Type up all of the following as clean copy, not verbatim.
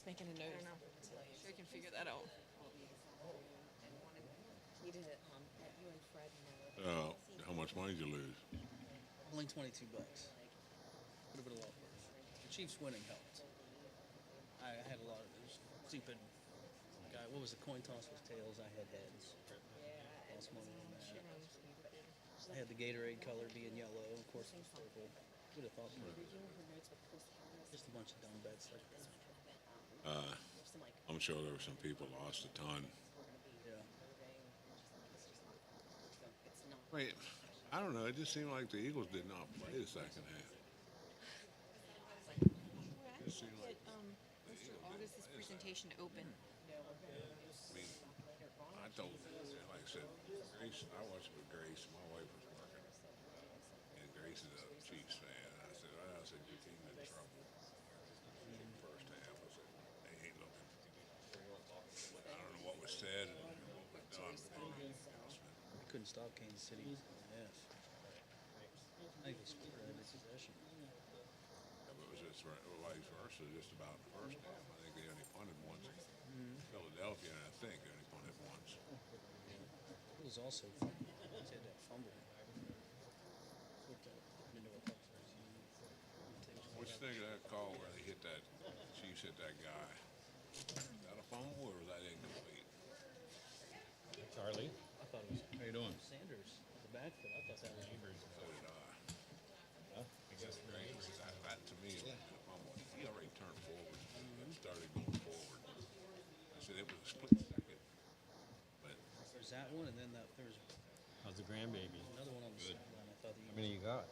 Making a note. I don't know. Sure, I can figure that out. How much money did you lose? Only $22. Could have been a lot worse. The Chiefs winning helped. I had a lot of those stupid guy. What was the coin toss with tails? I had heads. Lost money on that. I had the Gatorade color being yellow. Of course, it was purple. Would have thought so. Just a bunch of dumb bets like that. I'm sure there were some people lost a ton. Yeah. Wait, I don't know. It just seemed like the Eagles did not play the second half. We're It seemed actually like at Mr. August's presentation open. I mean, I told, like I said, Grace. I watched it with Grace. My wife was working, and Grace is a Chiefs fan. I said, your team in trouble. First half, I said, they ain't looking. I don't know what was said and what was done, but they made the announcement. They couldn't stop Kansas City in the half. I think they scored every possession. Yeah, but it was just vice versa, just about the first half. I think they only punted once. Philadelphia, I think, they only punted once. It was also fun. He had that fumble. Sort of into a touchdown. What you think of that call where they hit that, Chiefs hit that guy? Was that a fumble or was that incomplete? Charlie, I thought it was how you doing? Sanders, the backfield. I thought that was So did I. Huh? That to me was a fumble. He already turned forward and started going forward. I said it was a split second, but there's that one, and then there was How's the grandbaby? another one on the Good. sideline. I thought How many you got?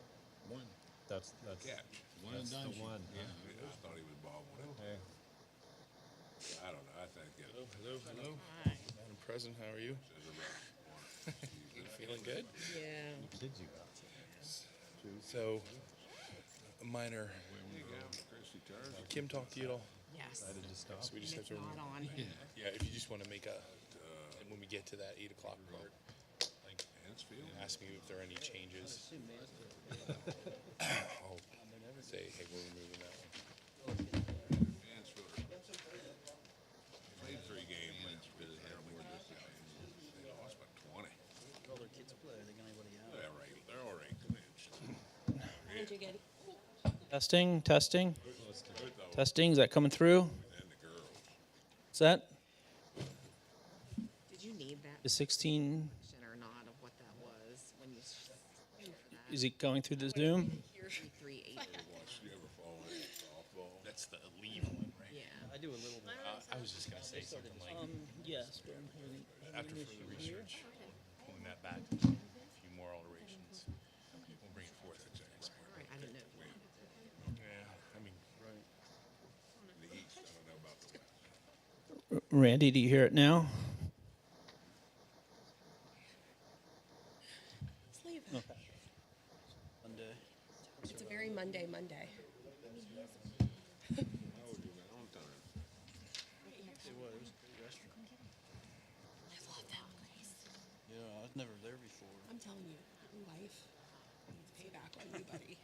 One. That's catch. One and that's done. the one. Yeah. Huh? I thought he was bobbling it. Hey, I don't know. I think it Hello. Hi. Madam President, how are you? is a rough one. You feeling good? Yeah. the kids you got. So, a minor. Hey, Christy Turner. Kim talked to you at all? Yes. Decided to stop. So we just And have it's to. not on. Yeah, if you just want to make a. And when we get to that 8 o'clock part, like, Hansfield. ask me if there are any changes. assume they I'll never say, hey, we're removing that one. Hansfield. Played 3 games. Apparently, they lost by 20. all their kids play. They got anybody out? They're all right convinced. Testing, testing, Good though. testing. Is that coming through? And the girls. Is that Did you need that the 16? question or not of what that was when you for that? Is it going through the Zoom? Here's 380. You ever follow any softball? That's the leave one, right? Yeah. I do a little bit. I was just going to say something like, Yes, but I'm having after an further issue here. research, pulling that back, a few more alterations. We'll bring it forth at the next part. All right. I didn't know. Yeah, I mean, Right. The East, I don't know about the West. Randy, do you hear it now? Let's leave. Monday. It's a very Monday. How old you Valentine? It was a great restaurant. I love that place. Yeah, I was never there before. I'm telling you, life needs payback on you, buddy.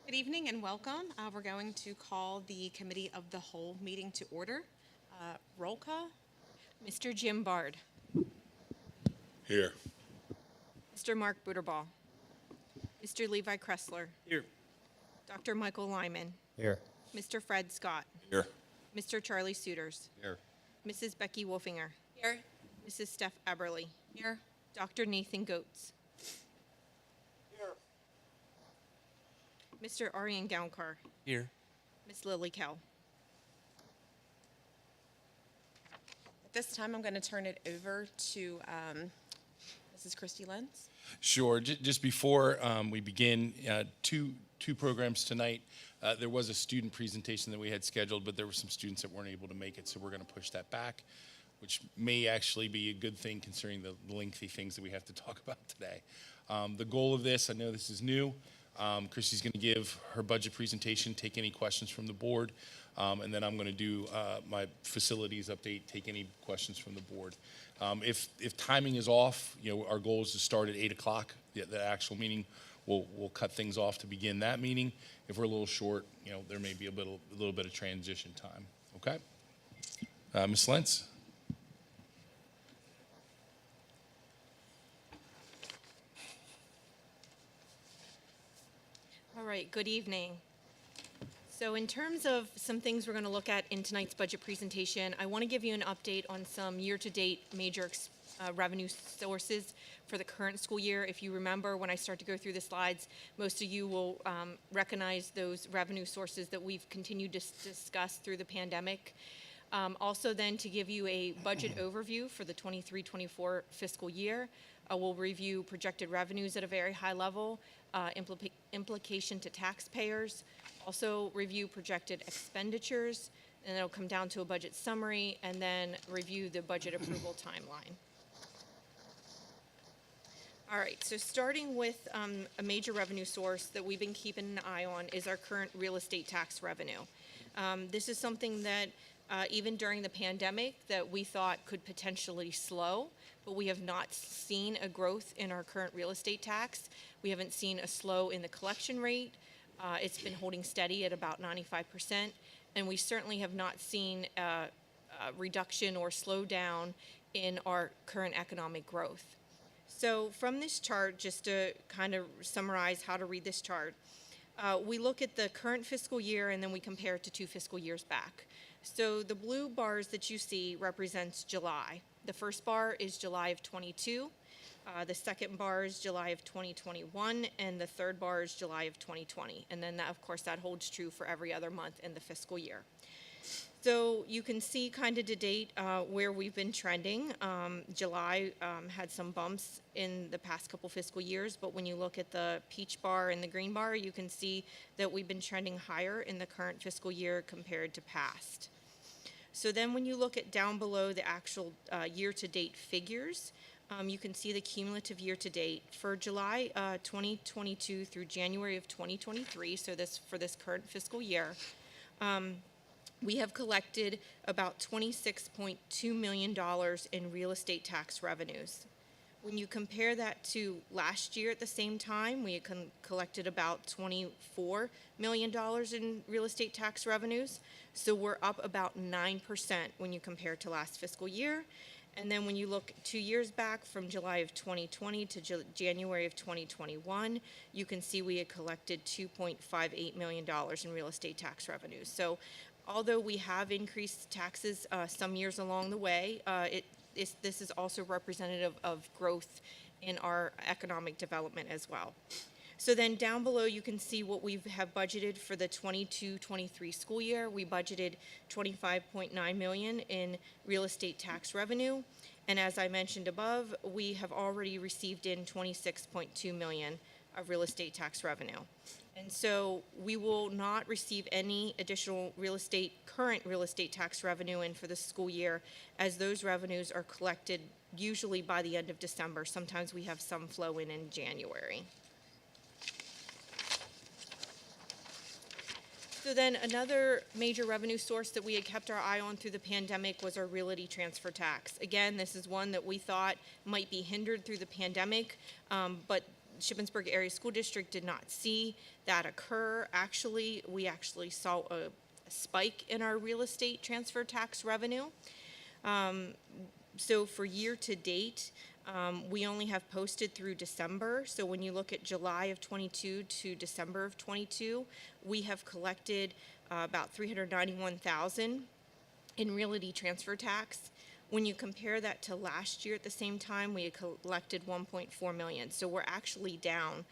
Good evening and welcome. We're going to call the Committee of the Whole meeting to order. Roll call. Mr. Jim Bard. Here. Mr. Mark Buterball. Mr. Levi Kressler. Here. Dr. Michael Lyman. Here. Mr. Fred Scott. Here. Mr. Charlie Suiters. Here. Mrs. Becky Wolfinger. Here. Mrs. Steph Eberly. Here. Dr. Nathan Goetz. Mr. Aryan Gaunkar. Here. Ms. Lily Kell. At this time, I'm going to turn it over to Mrs. Christy Lenz. Sure. Just before we begin, two programs tonight. There was a student presentation that we had scheduled, but there were some students that weren't able to make it, so we're going to push that back, which may actually be a good thing considering the lengthy things that we have to talk about today. The goal of this, I know this is new. Christy's going to give her budget presentation, take any questions from the board, and then I'm going to do my facilities update, take any questions from the board. If timing is off, our goal is to start at 8 o'clock. The actual meeting, we'll cut things off to begin that meeting. If we're a little short, there may be a little bit of transition time. Okay, Ms. Lentz. All right, good evening. So in terms of some things we're going to look at in tonight's budget presentation, I want to give you an update on some year-to-date major revenue sources for the current school year. If you remember, when I start to go through the slides, most of you will recognize those revenue sources that we've continued to discuss through the pandemic. Also then to give you a budget overview for the 23-24 fiscal year. We'll review projected revenues at a very high level, implication to taxpayers, also review projected expenditures, and it'll come down to a budget summary, and then review the budget approval timeline. All right, so starting with a major revenue source that we've been keeping an eye on is our current real estate tax revenue. This is something that even during the pandemic that we thought could potentially slow, but we have not seen a growth in our current real estate tax. We haven't seen a slow in the collection rate. It's been holding steady at about 95%, and we certainly have not seen a reduction or slowdown in our current economic growth. So from this chart, just to kind of summarize how to read this chart, we look at the current fiscal year and then we compare it to 2 fiscal years back. So the blue bars that you see represents July. The first bar is July of 22. The second bar is July of 2021, and the third bar is July of 2020. And then, that, of course, that holds true for every other month in the fiscal year. So you can see kind of to date where we've been trending. July had some bumps in the past couple fiscal years, but when you look at the peach bar and the green bar, you can see that we've been trending higher in the current fiscal year compared to past. So then when you look at down below the actual year-to-date figures, you can see the cumulative year-to-date for July 2022 through January of 2023, so for this current fiscal year, we have collected about $26.2 million in real estate tax revenues. When you compare that to last year at the same time, we collected about $24 million in real estate tax revenues. So we're up about 9% when you compare to last fiscal year. And then when you look 2 years back from July of 2020 to January of 2021, you can see we had collected $2.58 million in real estate tax revenues. So although we have increased taxes some years along the way, this is also representative of growth in our economic development as well. So then down below you can see what we have budgeted for the 22-23 school year. We budgeted $25.9 million in real estate tax revenue. And as I mentioned above, we have already received in $26.2 million of real estate tax revenue. And so we will not receive any additional current real estate tax revenue in for the school year, as those revenues are collected usually by the end of December. Sometimes we have some flow in January. So then another major revenue source that we had kept our eye on through the pandemic was our realty transfer tax. Again, this is one that we thought might be hindered through the pandemic, but Shippensburg Area School District did not see that occur. Actually, we actually saw a spike in our real estate transfer tax revenue. So for year to date, we only have posted through December. So when you look at July of '22 to December of '22, we have collected about $391,000 in realty transfer tax. When you compare that to last year at the same time, we had collected 1.4 million. So we're actually down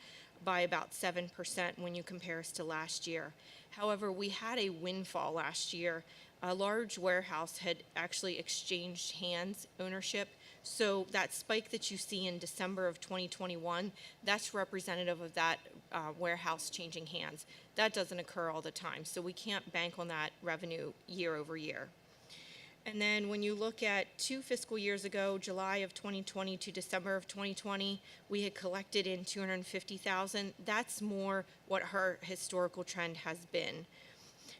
by about 7% when you compare us to last year. However, we had a windfall last year. A large warehouse had actually exchanged hands ownership. So that spike that you see in December of 2021, that's representative of that warehouse changing hands. That doesn't occur all the time. So we can't bank on that revenue year over year. And then when you look at 2 fiscal years ago, July of 2020 to December of 2020, we had collected in 250,000. That's more what our historical trend has been.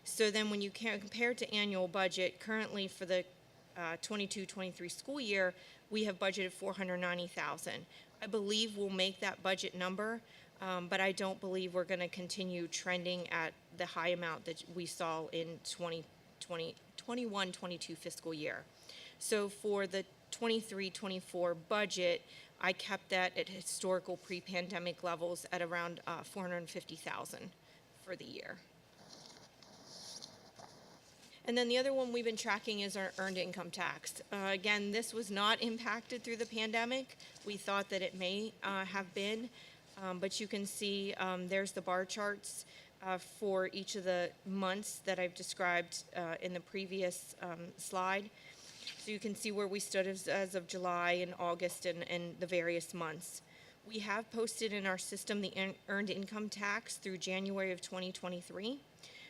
So then when you compare it to annual budget, currently for the 22-23 school year, we have budgeted 490,000. I believe we'll make that budget number, but I don't believe we're going to continue trending at the high amount that we saw in 21-22 fiscal year. So for the 23-24 budget, I kept that at historical pre-pandemic levels at around 450,000 for the year. And then the other one we've been tracking is our earned income tax. Again, this was not impacted through the pandemic. We thought that it may have been, but you can see there's the bar charts for each of the months that I've described in the previous slide. So you can see where we stood as of July and August and the various months. We have posted in our system the earned income tax through January of 2023.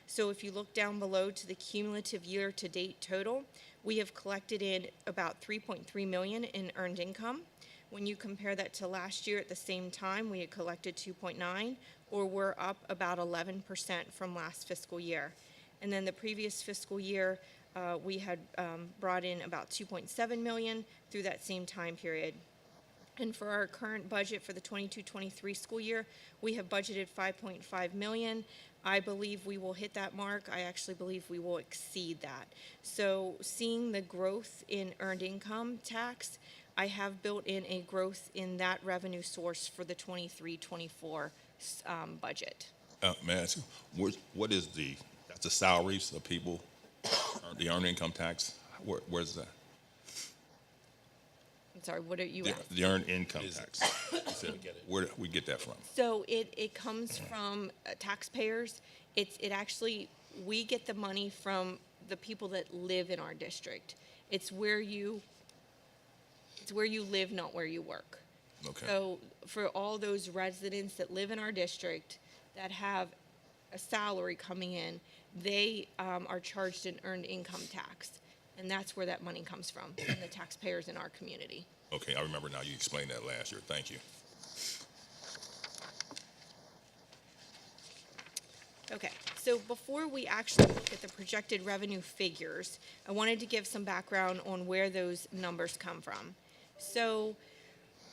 So if you look down below to the cumulative year-to-date total, we have collected in about 3.3 million in earned income. When you compare that to last year at the same time, we had collected 2.9, or we're up about 11% from last fiscal year. And then the previous fiscal year, we had brought in about 2.7 million through that same time period. And for our current budget for the 22-23 school year, we have budgeted 5.5 million. I believe we will hit that mark. I actually believe we will exceed that. So seeing the growth in earned income tax, I have built in a growth in that revenue source for the 23-24 budget. May I ask you, what is that's the salaries of people, the earned income tax? Where's that? I'm sorry, what are you asking? The earned income tax. Where do we get that from? So it comes from taxpayers. It actually, we get the money from the people that live in our district. It's where you live, not where you work. Okay. So for all those residents that live in our district that have a salary coming in, they are charged an earned income tax. And that's where that money comes from the taxpayers in our community. Okay, I remember now. You explained that last year. Thank you. Okay, so before we actually look at the projected revenue figures, I wanted to give some background on where those numbers come from. So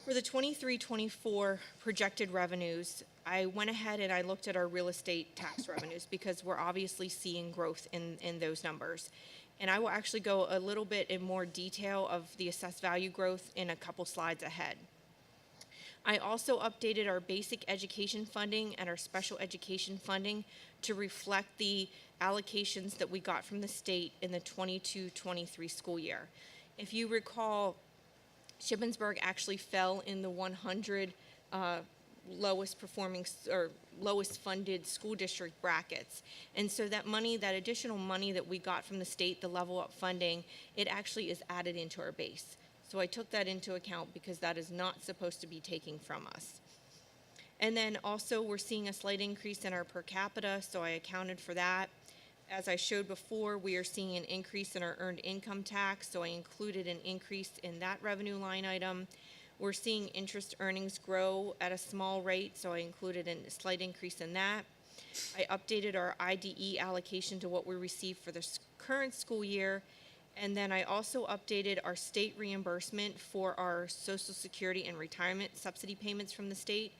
for the 23-24 projected revenues, I went ahead and I looked at our real estate tax revenues because we're obviously seeing growth in those numbers. And I will actually go a little bit in more detail of the assessed value growth in a couple slides ahead. I also updated our basic education funding and our special education funding to reflect the allocations that we got from the state in the 22-23 school year. If you recall, Shippensburg actually fell in the 100 lowest performing or lowest funded school district brackets. And so that money, that additional money that we got from the state, the level up funding, it actually is added into our base. So I took that into account because that is not supposed to be taken from us. And then also we're seeing a slight increase in our per capita, so I accounted for that. As I showed before, we are seeing an increase in our earned income tax, so I included an increase in that revenue line item. We're seeing interest earnings grow at a small rate, so I included a slight increase in that. I updated our IDE allocation to what we received for the current school year, and then I also updated our state reimbursement for our Social Security and retirement subsidy payments from the state.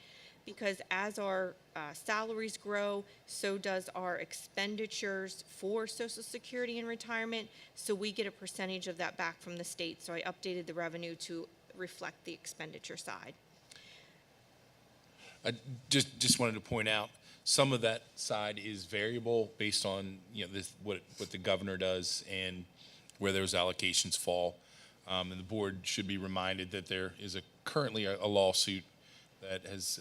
because as our salaries grow, so does our expenditures for Social Security and retirement. So we get a percentage of that back from the state. So I updated the revenue to reflect the expenditure side. I just wanted to point out, some of that side is variable based on, what the governor does and where those allocations fall. And the board should be reminded that there is currently a lawsuit that has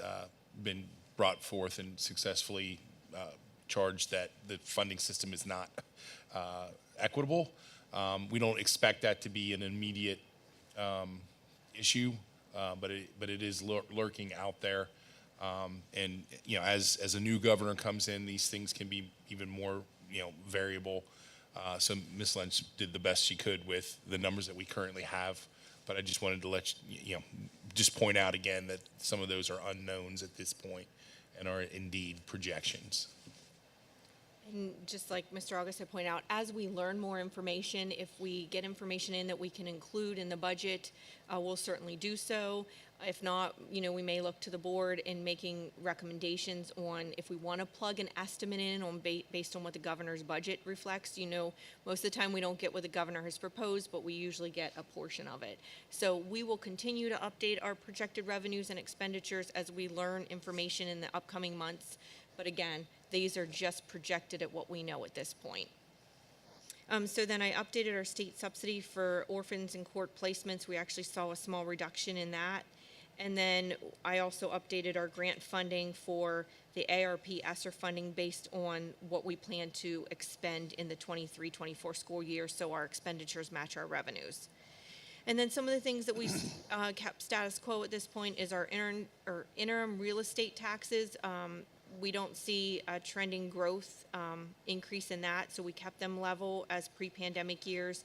been brought forth and successfully charged that the funding system is not equitable. We don't expect that to be an immediate issue, but it is lurking out there. And as a new governor comes in, these things can be even more variable. So Ms. Lynch did the best she could with the numbers that we currently have. But I just wanted to let just point out again that some of those are unknowns at this point and are indeed projections. And just like Mr. August had pointed out, as we learn more information, if we get information in that we can include in the budget, we'll certainly do so. If not, we may look to the board in making recommendations on if we want to plug an estimate in on based on what the governor's budget reflects. Most of the time we don't get what the governor has proposed, but we usually get a portion of it. So we will continue to update our projected revenues and expenditures as we learn information in the upcoming months. But again, these are just projected at what we know at this point. So then I updated our state subsidy for orphans and court placements. We actually saw a small reduction in that. And then I also updated our grant funding for the ARP ESSER funding based on what we plan to expend in the 23-24 school year, so our expenditures match our revenues. And then some of the things that we kept status quo at this point is our interim real estate taxes. We don't see a trending growth increase in that, so we kept them level as pre-pandemic years.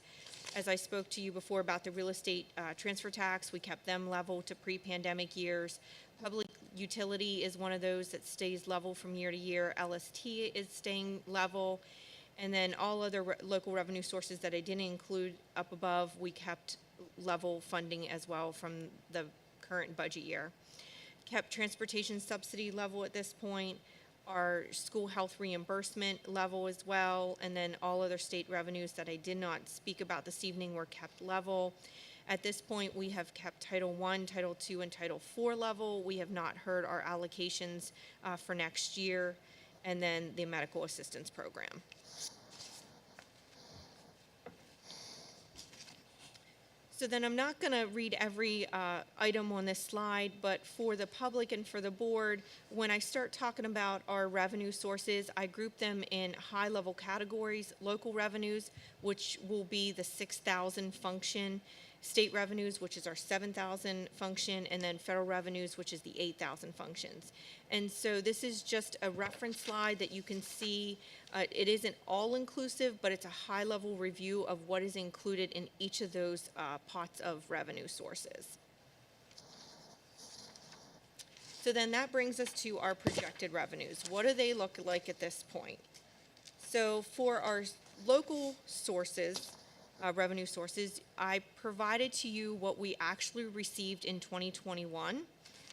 As I spoke to you before about the real estate transfer tax, we kept them level to pre-pandemic years. Public utility is one of those that stays level from year to year. LST is staying level. And then all other local revenue sources that I didn't include up above, we kept level funding as well from the current budget year. Kept transportation subsidy level at this point, our school health reimbursement level as well, and then all other state revenues that I did not speak about this evening were kept level. At this point, we have kept Title I, Title II, and Title IV level. We have not heard our allocations for next year, and then the medical assistance program. So then I'm not going to read every item on this slide, but for the public and for the board, when I start talking about our revenue sources, I group them in high-level categories: local revenues, which will be the 6,000 function; state revenues, which is our 7,000 function; and then federal revenues, which is the 8,000 functions. And so this is just a reference slide that you can see. It isn't all-inclusive, but it's a high-level review of what is included in each of those pots of revenue sources. So then that brings us to our projected revenues. What do they look like at this point? So for our local sources, revenue sources, I provided to you what we actually received in 2021,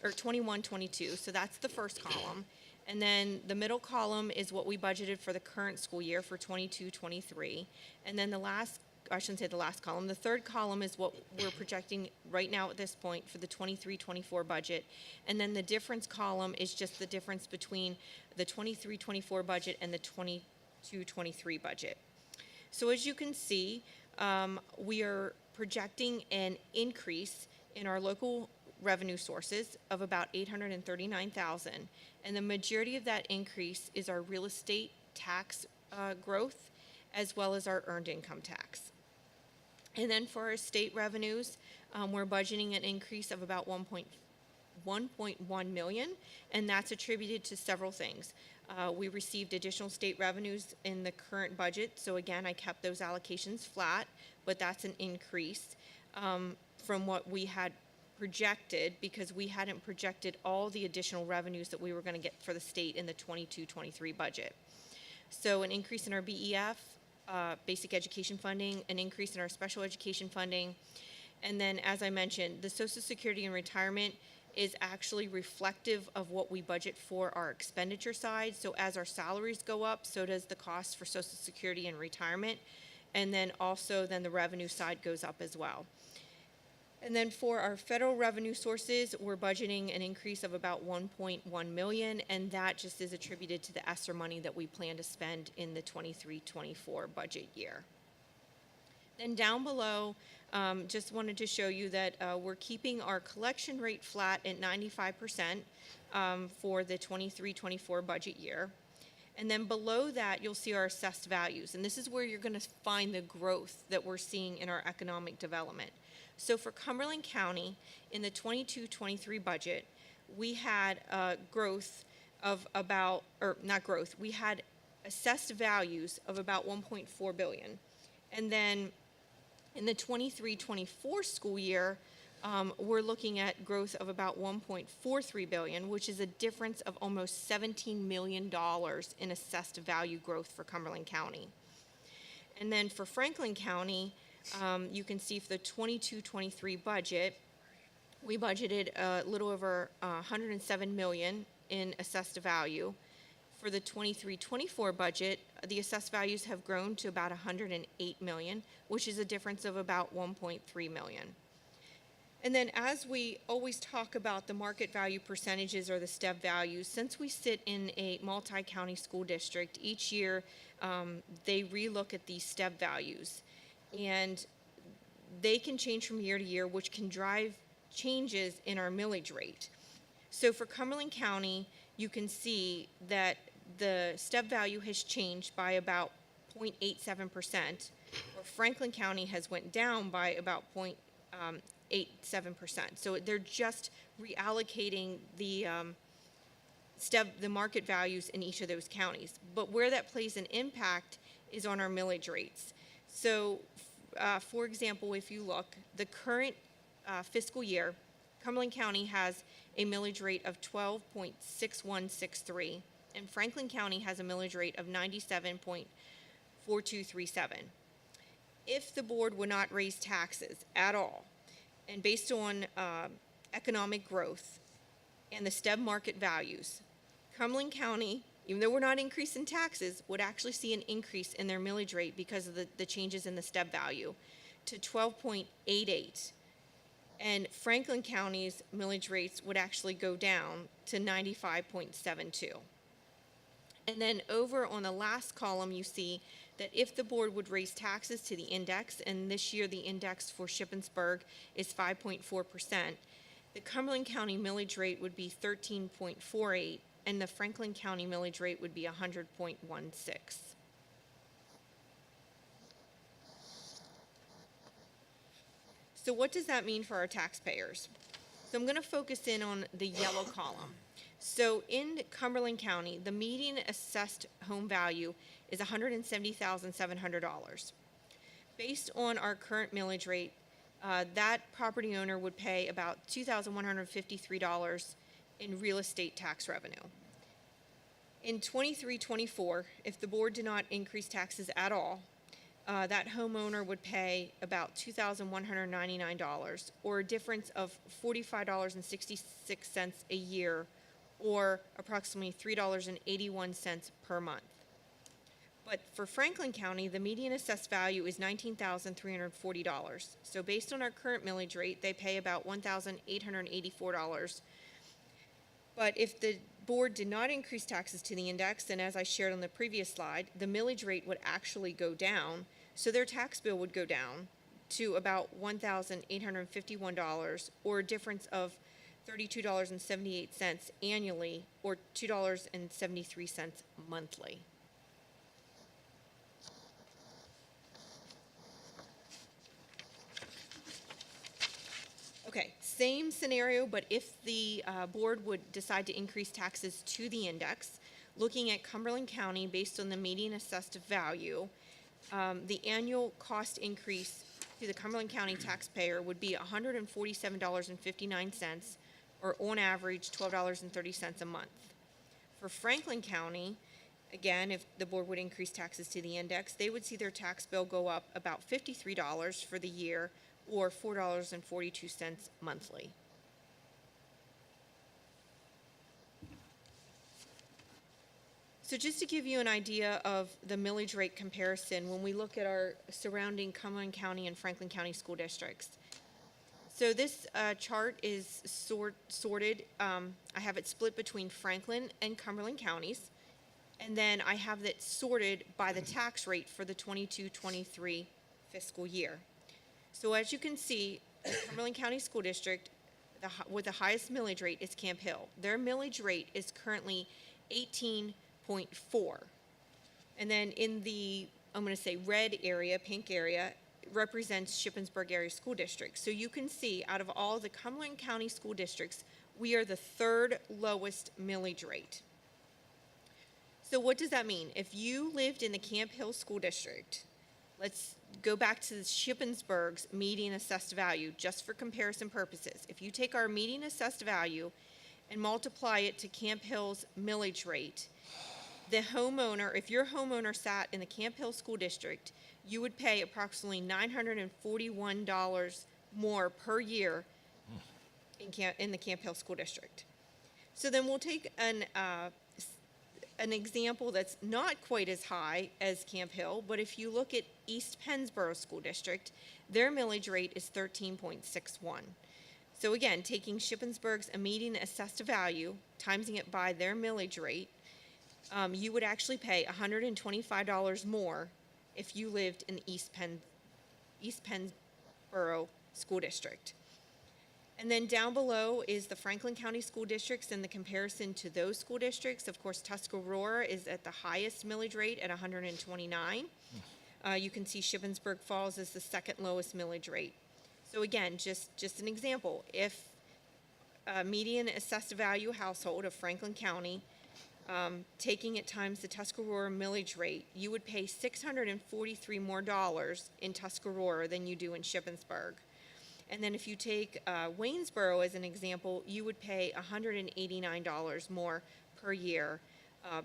or 21-22, so that's the first column. And then the middle column is what we budgeted for the current school year for 22-23. And then the last, I shouldn't say the last column, the third column is what we're projecting right now at this point for the 23-24 budget. And then the difference column is just the difference between the 23-24 budget and the 22-23 budget. So as you can see, we are projecting an increase in our local revenue sources of about $839,000, and the majority of that increase is our real estate tax growth, as well as our earned income tax. And then for our state revenues, we're budgeting an increase of about 1.1 million, and that's attributed to several things. We received additional state revenues in the current budget, so again, I kept those allocations flat, but that's an increase from what we had projected, because we hadn't projected all the additional revenues that we were going to get for the state in the 22-23 budget. So an increase in our BEF, basic education funding, an increase in our special education funding, and then, as I mentioned, the Social Security and retirement is actually reflective of what we budget for our expenditure side. So as our salaries go up, so does the cost for Social Security and retirement. And then also then the revenue side goes up as well. And then for our federal revenue sources, we're budgeting an increase of about 1.1 million, and that just is attributed to the ESSER money that we plan to spend in the 23-24 budget year. Then down below, just wanted to show you that we're keeping our collection rate flat at 95% for the 23-24 budget year. And then below that, you'll see our assessed values. And this is where you're going to find the growth that we're seeing in our economic development. So for Cumberland County, in the 22-23 budget, we had growth of about, or not growth, we had assessed values of about 1.4 billion. And then in the 23-24 school year, we're looking at growth of about 1.43 billion, which is a difference of almost $17 million in assessed value growth for Cumberland County. And then for Franklin County, you can see for the 22-23 budget, we budgeted a little over 107 million in assessed value. For the 23-24 budget, the assessed values have grown to about 108 million, which is a difference of about 1.3 million. And then as we always talk about the market value percentages or the STEP values, since we sit in a multi-county school district, each year they relook at these STEP values. And they can change from year to year, which can drive changes in our millage rate. So for Cumberland County, you can see that the STEP value has changed by about 0.87%, or Franklin County has went down by about 0.87%. So they're just reallocating the the market values in each of those counties. But where that plays an impact is on our millage rates. So, for example, if you look, the current fiscal year, Cumberland County has a millage rate of 12.6163, and Franklin County has a millage rate of 97.4237. If the board would not raise taxes at all, and based on economic growth and the STEB market values, Cumberland County, even though we're not increasing taxes, would actually see an increase in their millage rate because of the changes in the STEB value to 12.88. And Franklin County's millage rates would actually go down to 95.72. And then over on the last column, you see that if the board would raise taxes to the index, and this year the index for Shippensburg is 5.4%, the Cumberland County millage rate would be 13.48, and the Franklin County millage rate would be 100.16. So what does that mean for our taxpayers? So I'm going to focus in on the yellow column. So in Cumberland County, the median assessed home value is $170,700. Based on our current millage rate, that property owner would pay about $2,153 in real estate tax revenue. In 23-24, if the board did not increase taxes at all, that homeowner would pay about $2,199, or a difference of $45.66 a year, or approximately $3.81 per month. But for Franklin County, the median assessed value is $19,340. So based on our current millage rate, they pay about $1,884. But if the board did not increase taxes to the index, then as I shared on the previous slide, the millage rate would actually go down. So their tax bill would go down to about $1,851, or a difference of $32.78 annually, or $2.73 monthly. Okay, same scenario, but if the board would decide to increase taxes to the index, looking at Cumberland County based on the median assessed value, the annual cost increase to the Cumberland County taxpayer would be $147.59, or on average $12.30 a month. For Franklin County, again, if the board would increase taxes to the index, they would see their tax bill go up about $53 for the year, or $4.42 monthly. So just to give you an idea of the millage rate comparison, when we look at our surrounding Cumberland County and Franklin County school districts. So this chart is sorted. I have it split between Franklin and Cumberland counties. And then I have it sorted by the tax rate for the 22-23 fiscal year. So as you can see, the Cumberland County School District, with the highest millage rate is Camp Hill. Their millage rate is currently 18.4. And then in the, I'm going to say red area, pink area, represents Shippensburg Area School District. So you can see out of all the Cumberland County school districts, we are the third lowest millage rate. So what does that mean? If you lived in the Camp Hill School District, let's go back to the Shippensburg's median assessed value, just for comparison purposes. If you take our median assessed value and multiply it to Camp Hill's millage rate, the homeowner, if your homeowner sat in the Camp Hill School District, you would pay approximately $941 more per year in the Camp Hill School District. So then we'll take an example that's not quite as high as Camp Hill, but if you look at East Pennsboro School District, their millage rate is 13.61. So again, taking Shippensburg's median assessed value, timesing it by their millage rate, you would actually pay $125 more if you lived in the East Pennsboro School District. And then down below is the Franklin County School Districts and the comparison to those school districts. Of course, Tuscarora is at the highest millage rate at 129. You can see Shippensburg Falls is the second lowest millage rate. So again, just an example. If a median assessed value household of Franklin County, taking it times the Tuscarora millage rate, you would pay $643 more in Tuscarora than you do in Shippensburg. And then if you take Waynesboro as an example, you would pay $189 more per year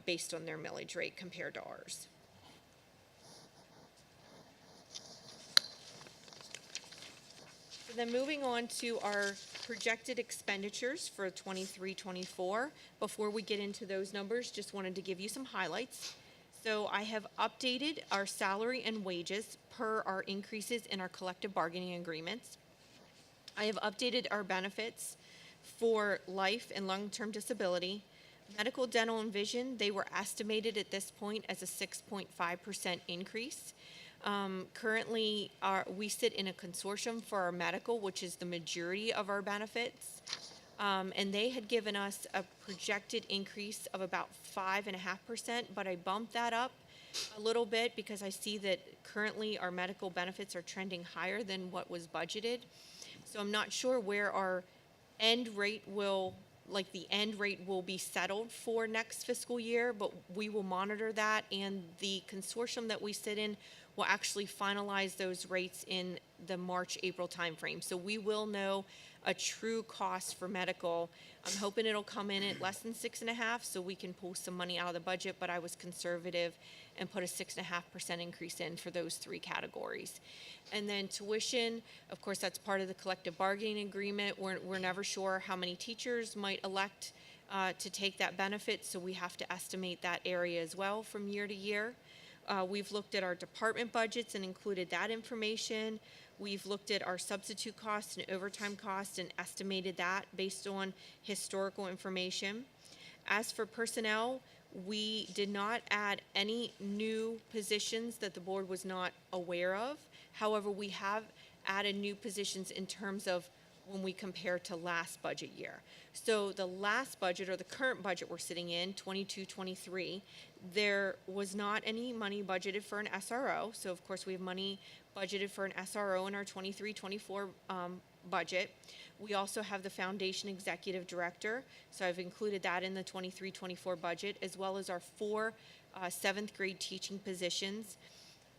based on their millage rate compared to ours. So then moving on to our projected expenditures for 23-24. Before we get into those numbers, just wanted to give you some highlights. So I have updated our salary and wages per our increases in our collective bargaining agreements. I have updated our benefits for life and long-term disability. Medical, dental, and vision, they were estimated at this point as a 6.5% increase. Currently, we sit in a consortium for our medical, which is the majority of our benefits. And they had given us a projected increase of about 5.5%, but I bumped that up a little bit because I see that currently our medical benefits are trending higher than what was budgeted. So I'm not sure where our end rate will be settled for next fiscal year, but we will monitor that, and the consortium that we sit in will actually finalize those rates in the March-April timeframe. So we will know a true cost for medical. I'm hoping it'll come in at less than 6.5, so we can pull some money out of the budget, but I was conservative and put a 6.5% increase in for those three categories. And then tuition, of course, that's part of the collective bargaining agreement. We're never sure how many teachers might elect to take that benefit, so we have to estimate that area as well from year to year. We've looked at our department budgets and included that information. We've looked at our substitute costs and overtime costs and estimated that based on historical information. As for personnel, we did not add any new positions that the board was not aware of. However, we have added new positions in terms of when we compare to last budget year. So the last budget, or the current budget we're sitting in, 22-23, there was not any money budgeted for an SRO. So of course we have money budgeted for an SRO in our 23-24 budget. We also have the foundation executive director. So I've included that in the 23-24 budget, as well as our 4 7th grade teaching positions.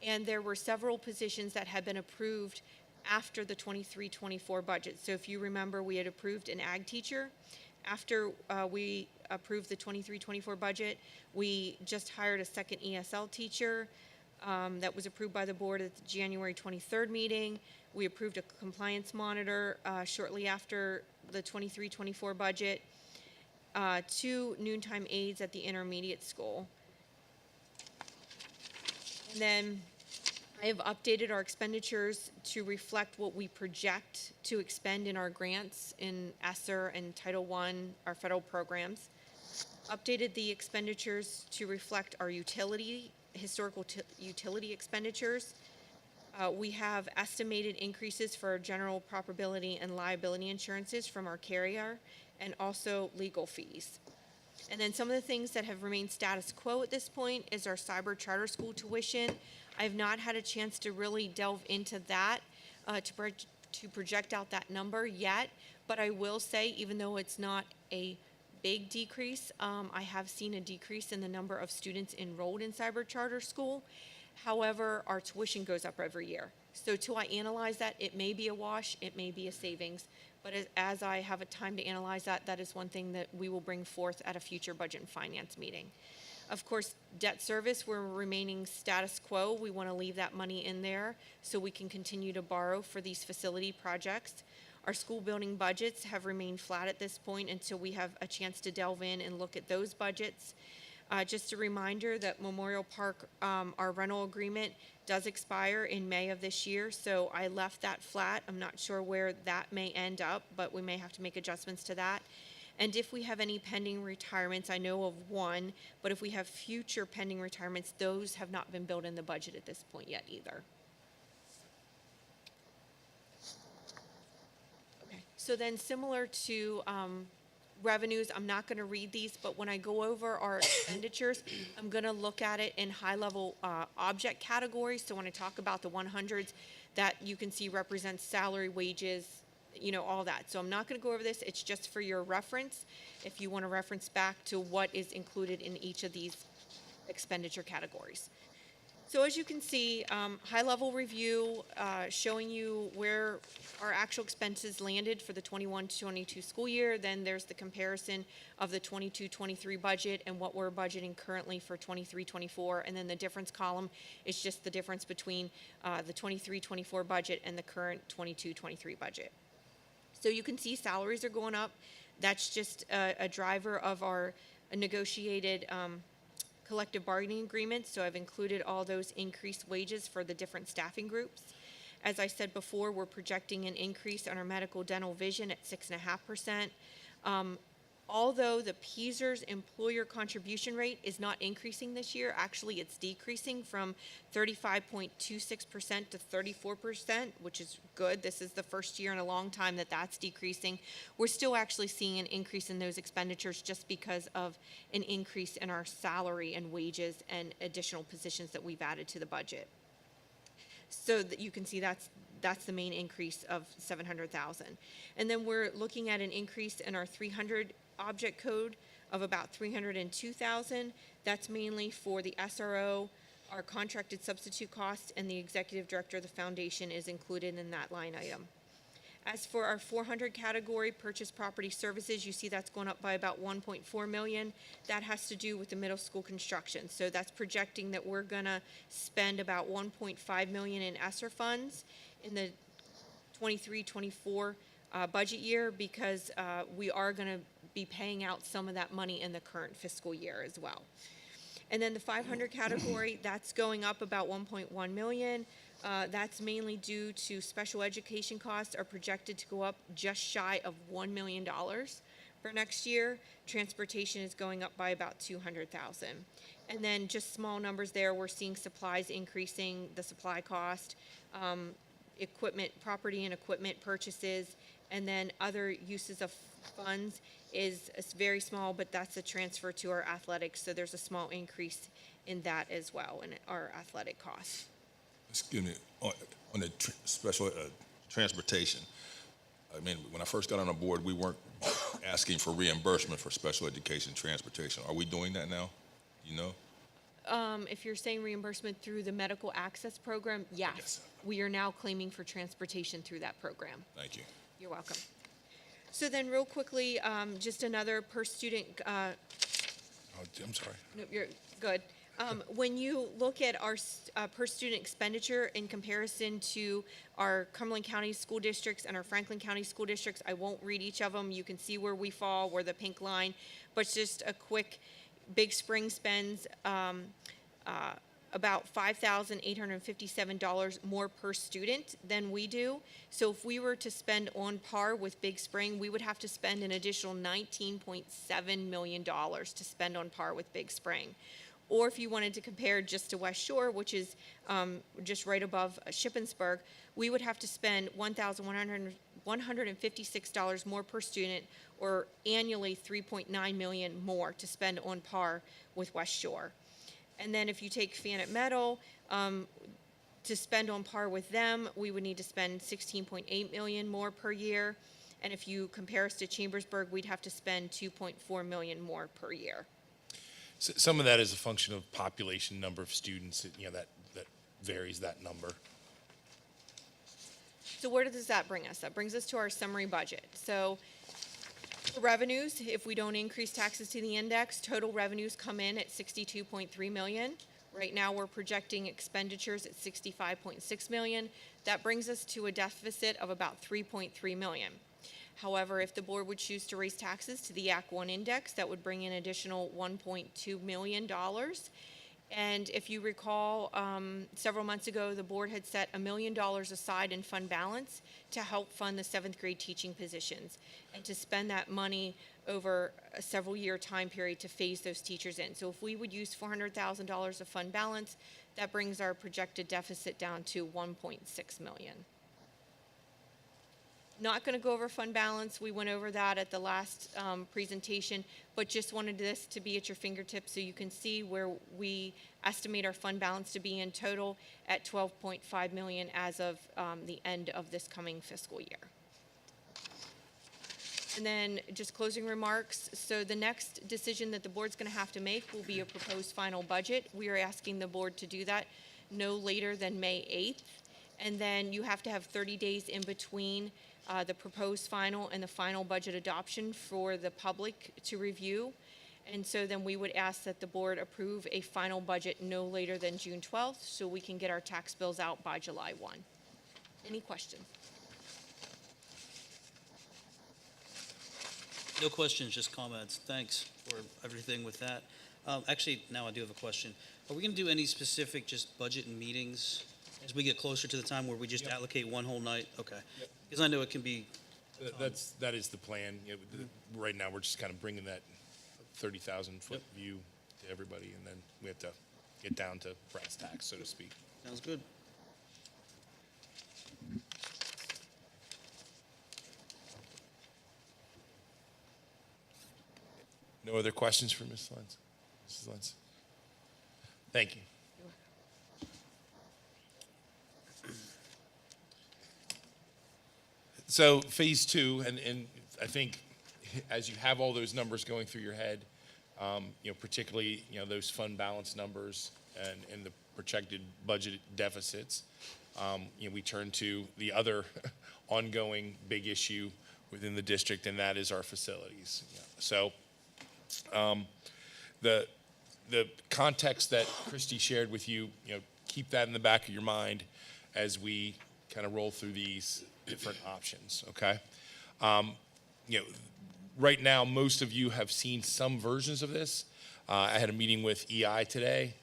And there were several positions that had been approved after the 23-24 budget. So if you remember, we had approved an ag teacher. After we approved the 23-24 budget, we just hired a second ESL teacher that was approved by the board at the January 23rd meeting. We approved a compliance monitor shortly after the 23-24 budget, 2 noontime aides at the intermediate school. And then I have updated our expenditures to reflect what we project to expend in our grants in ESSER and Title I, our federal programs. Updated the expenditures to reflect our historical utility expenditures. We have estimated increases for general property and liability insurances from our carrier and also legal fees. And then some of the things that have remained status quo at this point is our cyber charter school tuition. I have not had a chance to really delve into that, to project out that number yet, but I will say, even though it's not a big decrease, I have seen a decrease in the number of students enrolled in cyber charter school. However, our tuition goes up every year. So till I analyze that, it may be a wash, it may be a savings, but as I have a time to analyze that, that is one thing that we will bring forth at a future budget and finance meeting. Of course, debt service, we're remaining status quo. We want to leave that money in there so we can continue to borrow for these facility projects. Our school building budgets have remained flat at this point until we have a chance to delve in and look at those budgets. Just a reminder that Memorial Park, our rental agreement does expire in May of this year, so I left that flat. I'm not sure where that may end up, but we may have to make adjustments to that. And if we have any pending retirements, I know of one, but if we have future pending retirements, those have not been built in the budget at this point yet either. Okay, so then similar to revenues, I'm not going to read these, but when I go over our expenditures, I'm going to look at it in high-level object categories. So when I talk about the 100s, that you can see represents salary, wages, you know, all that. So I'm not going to go over this. It's just for your reference, if you want to reference back to what is included in each of these expenditure categories. So as you can see, high-level review showing you where our actual expenses landed for the 21-22 school year. Then there's the comparison of the 22-23 budget and what we're budgeting currently for 23-24. And then the difference column is just the difference between the 23-24 budget and the current 22-23 budget. So you can see salaries are going up. That's just a driver of our negotiated collective bargaining agreements, so I've included all those increased wages for the different staffing groups. As I said before, we're projecting an increase on our medical, dental, vision at 6.5%. Although the PEASER's employer contribution rate is not increasing this year, actually it's decreasing from 35.26% to 34%, which is good. This is the first year in a long time that that's decreasing. We're still actually seeing an increase in those expenditures just because of an increase in our salary and wages and additional positions that we've added to the budget. So that you can see that's the main increase of $700,000. And then we're looking at an increase in our 300 object code of about $302,000. That's mainly for the SRO, our contracted substitute costs, and the executive director of the foundation is included in that line item. As for our 400 category, purchase property services, you see that's going up by about 1.4 million. That has to do with the middle school construction. So that's projecting that we're gonna spend about 1.5 million in ESSER funds in the 23-24 budget year because we are gonna be paying out some of that money in the current fiscal year as well. And then the 500 category, that's going up about 1.1 million. That's mainly due to special education costs are projected to go up just shy of $1 million for next year. Transportation is going up by about 200,000. And then just small numbers there, we're seeing supplies increasing, the supply cost, equipment, property and equipment purchases, and then other uses of funds is very small, but that's a transfer to our athletics, so there's a small increase in that as well, in our athletic costs. Excuse me, on the special transportation, I mean, when I first got on the board, we weren't asking for reimbursement for special education transportation. Are we doing that now? You know? If you're saying reimbursement through the medical access program, yes. Yes. We are now claiming for transportation through that program. Thank you. You're welcome. So then real quickly, just another per student, Oh, I'm sorry. no, you're good. When you look at our per student expenditure in comparison to our Cumberland County school districts and our Franklin County school districts, I won't read each of them. You can see where we fall, we're the pink line, but just a quick, Big Spring spends about $5,857 more per student than we do. So if we were to spend on par with Big Spring, we would have to spend an additional $19.7 million to spend on par with Big Spring. Or if you wanted to compare just to West Shore, which is just right above Shippensburg, we would have to spend $1,156 more per student, or annually $3.9 million more to spend on par with West Shore. And then if you take Fannett Meadow, to spend on par with them, we would need to spend $16.8 million more per year. And if you compare us to Chambersburg, we'd have to spend $2.4 million more per year. Some of that is a function of population, number of students, that varies that number. So where does that bring us? That brings us to our summary budget. So for revenues, if we don't increase taxes to the index, total revenues come in at $62.3 million. Right now, we're projecting expenditures at $65.6 million. That brings us to a deficit of about $3.3 million. However, if the board would choose to raise taxes to the Act 1 index, that would bring in additional $1.2 million. And if you recall, several months ago, the board had set $1 million aside in fund balance to help fund the 7th grade teaching positions and to spend that money over a several-year time period to phase those teachers in. So if we would use $400,000 of fund balance, that brings our projected deficit down to $1.6 million. Not going to go over fund balance. We went over that at the last presentation, but just wanted this to be at your fingertips so you can see where we estimate our fund balance to be in total at $12.5 million as of the end of this coming fiscal year. And then just closing remarks. So the next decision that the board's going to have to make will be a proposed final budget. We are asking the board to do that no later than May 8th. And then you have to have 30 days in between the proposed final and the final budget adoption for the public to review. And so then we would ask that the board approve a final budget no later than June 12th so we can get our tax bills out by July 1. Any questions? No questions, just comments. Thanks for everything with that. Actually, now I do have a question. Are we going to do any specific just budget and meetings as we get closer to the time where we just allocate one whole night? Okay. Because I know it can be. That is the plan. Right now, we're just kind of bringing that 30,000-foot view to everybody, and then we have to get down to brass tacks, so to speak. Sounds good. No other questions for Ms. Lentz? Mrs. Lentz? Thank you. So phase two, and I think as you have all those numbers going through your head, particularly, those fund balance numbers and the projected budget deficits, we turn to the other ongoing big issue within the district, and that is our facilities. So the context that Christy shared with you, keep that in the back of your mind as we kind of roll through these different options, okay? Right now, most of you have seen some versions of this. I had a meeting with EI today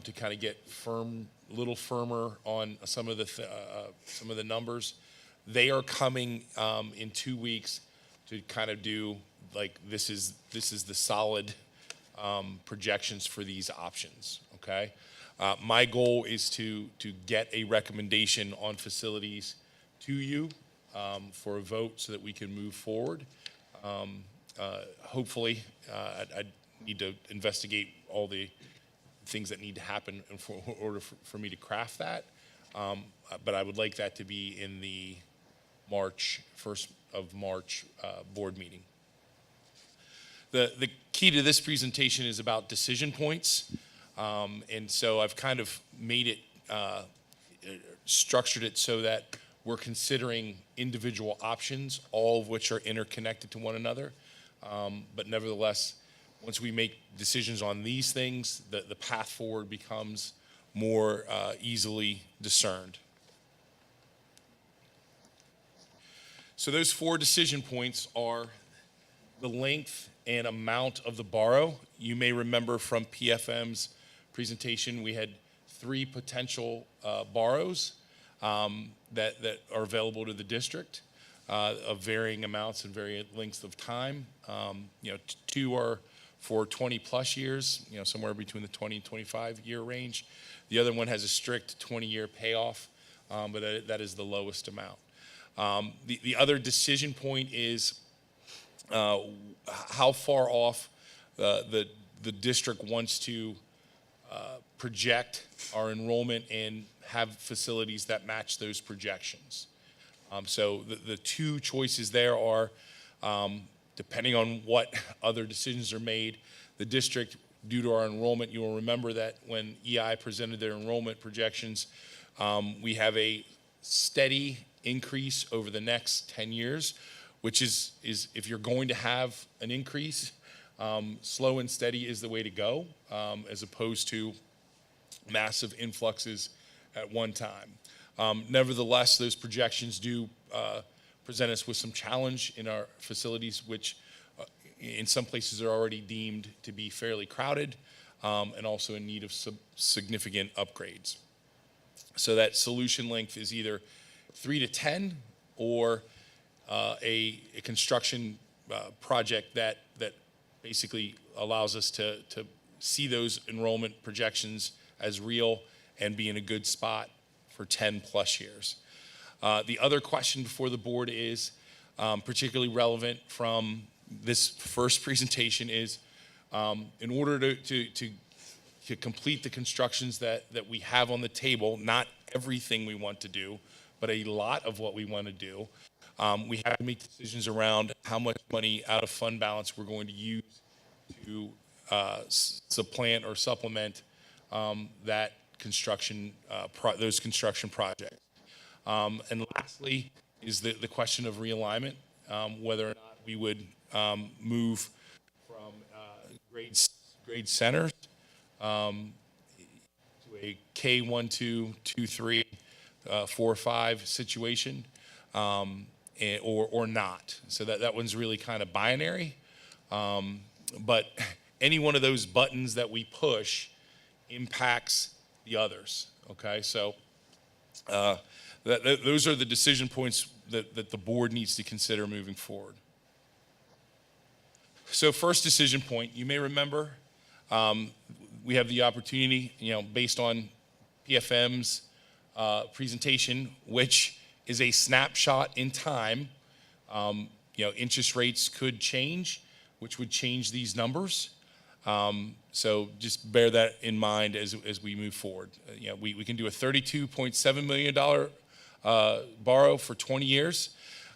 to kind of get a little firmer on some of the numbers. They are coming in 2 weeks to kind of do this is the solid projections for these options, okay? My goal is to get a recommendation on facilities to you for a vote so that we can move forward. Hopefully, I need to investigate all the things that need to happen in order for me to craft that. But I would like that to be in the first of March board meeting. The key to this presentation is about decision points. And so I've kind of made it, structured it so that we're considering individual options, all of which are interconnected to one another. But nevertheless, once we make decisions on these things, the path forward becomes more easily discerned. So those 4 decision points are the length and amount of the borrow. You may remember from PFM's presentation, we had 3 potential borrows that are available to the district of varying amounts and varying lengths of time. 2 are for 20-plus years, somewhere between the 20 and 25-year range. The other one has a strict 20-year payoff, but that is the lowest amount. The other decision point is how far off the district wants to project our enrollment and have facilities that match those projections. So the 2 choices there are, depending on what other decisions are made, the district, due to our enrollment, you will remember that when EI presented their enrollment projections, we have a steady increase over the next 10 years, which is if you're going to have an increase, slow and steady is the way to go, as opposed to massive influxes at one time. Nevertheless, those projections do present us with some challenge in our facilities, which in some places are already deemed to be fairly crowded, and also in need of some significant upgrades. So that solution length is either 3 to 10 or a construction project that basically allows us to see those enrollment projections as real and be in a good spot for 10-plus years. The other question before the board is particularly relevant from this first presentation is in order to complete the constructions that we have on the table, not everything we want to do, but a lot of what we want to do, we have to make decisions around how much money out of fund balance we're going to use to supplant or supplement that construction, those construction projects. And lastly is the question of realignment, whether or not we would move from grade centers to a K1, 2, 2, 3, 4, 5 situation, or not. So that one's really kind of binary. But any one of those buttons that we push impacts the others, okay? So those are the decision points that the board needs to consider moving forward. So first decision point, you may remember, we have the opportunity, based on PFM's presentation, which is a snapshot in time. Interest rates could change, which would change these numbers. So just bear that in mind as we move forward. We can do a $32.7 million borrow for 20 years.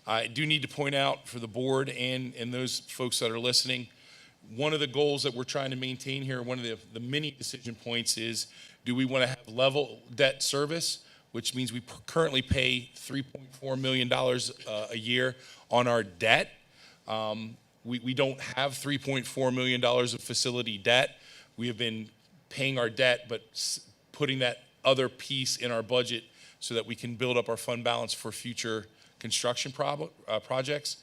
I do need to point out for the board and those folks that are listening, one of the goals that we're trying to maintain here, one of the many decision points is, do we want to have level debt service, which means we currently pay $3.4 million a year on our debt. We don't have $3.4 million of facility debt. We have been paying our debt, but putting that other piece in our budget so that we can build up our fund balance for future construction projects.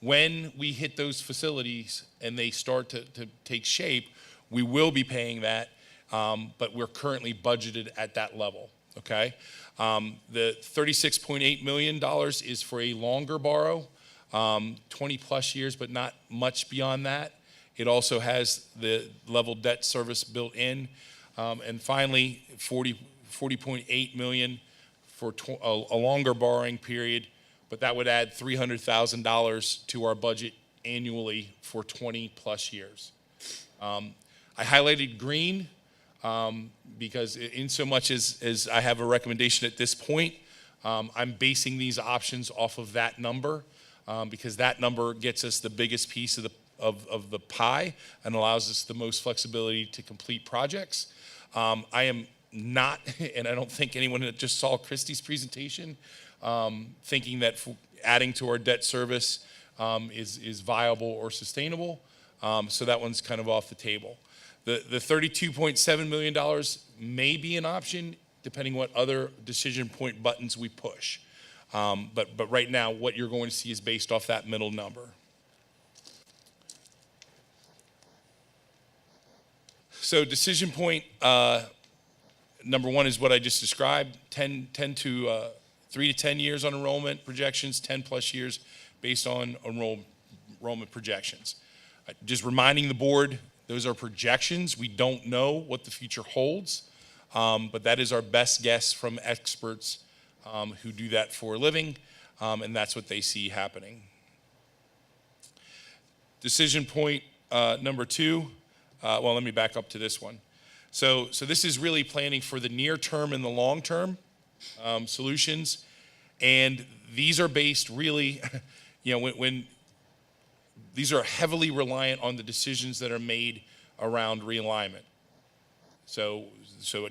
When we hit those facilities and they start to take shape, we will be paying that, but we're currently budgeted at that level, okay? The $36.8 million is for a longer borrow, 20-plus years, but not much beyond that. It also has the level debt service built in. And finally, $40.8 million for a longer borrowing period, but that would add $300,000 to our budget annually for 20-plus years. I highlighted green because in so much as I have a recommendation at this point, I'm basing these options off of that number because that number gets us the biggest piece of the pie and allows us the most flexibility to complete projects. I am not, and I don't think anyone that just saw Christie's presentation, thinking that adding to our debt service is viable or sustainable. So that one's kind of off the table. The $32.7 million may be an option depending what other decision point buttons we push. But right now, what you're going to see is based off that middle number. So decision point Number one is what I just described, 3 to 10 years on enrollment projections, 10 plus years based on enrollment projections. Just reminding the board, those are projections. We don't know what the future holds, but that is our best guess from experts who do that for a living, and that's what they see happening. Decision point number 2, well, let me back up to this one. So this is really planning for the near term and the long term solutions, and these are based really, when these are heavily reliant on the decisions that are made around realignment. So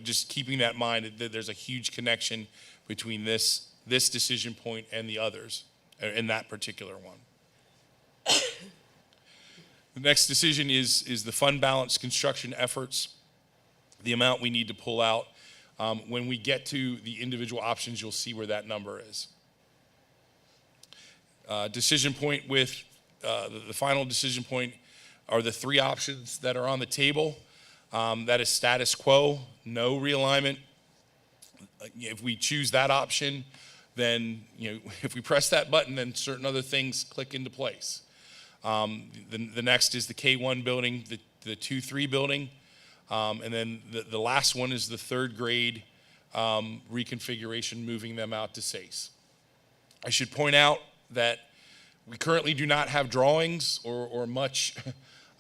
just keeping that in mind, that there's a huge connection between this decision point and the others in that particular one. The next decision is the fund balance construction efforts, the amount we need to pull out. When we get to the individual options, you'll see where that number is. Decision point with the final decision point are the 3 options that are on the table. That is status quo, no realignment. If we choose that option, then if we press that button, then certain other things click into place. The next is the K1 building, the 2-3 building, and then the last one is the 3rd grade reconfiguration, moving them out to SACE. I should point out that we currently do not have drawings or much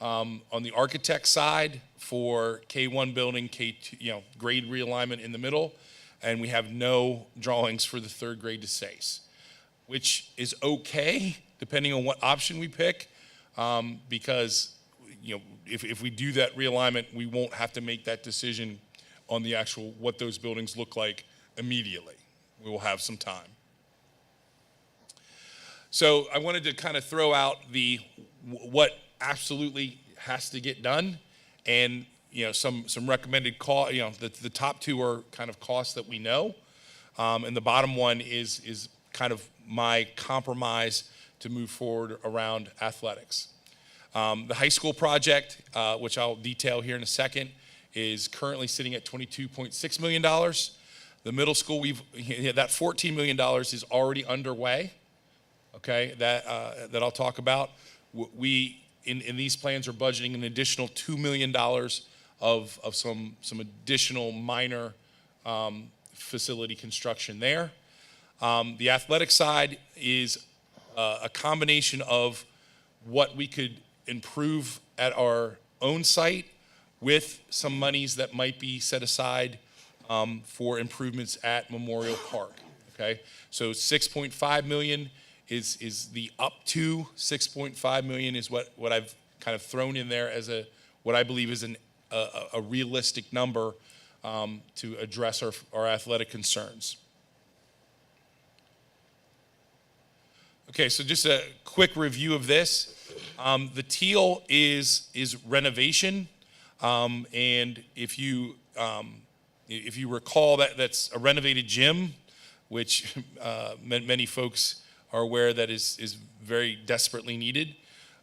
on the architect side for K1 building, K2, grade realignment in the middle, and we have no drawings for the 3rd grade to SACE, which is okay depending on what option we pick, because if we do that realignment, we won't have to make that decision on the actual what those buildings look like immediately. We will have some time. So I wanted to kind of throw out what absolutely has to get done, and some recommended cost. The top 2 are kind of costs that we know, and the bottom one is kind of my compromise to move forward around athletics. The high school project, which I'll detail here in a second, is currently sitting at $22.6 million. The middle school, that $14 million is already underway. Okay, that I'll talk about. We in these plans are budgeting an additional $2 million of some additional minor facility construction there. The athletic side is a combination of what we could improve at our own site with some monies that might be set aside for improvements at Memorial Park. Okay, so 6.5 million is the up to 6.5 million is what I've kind of thrown in there as what I believe is a realistic number to address our athletic concerns. Okay, so just a quick review of this. The teal is renovation, and if you recall, that's a renovated gym, which many folks are aware that is very desperately needed,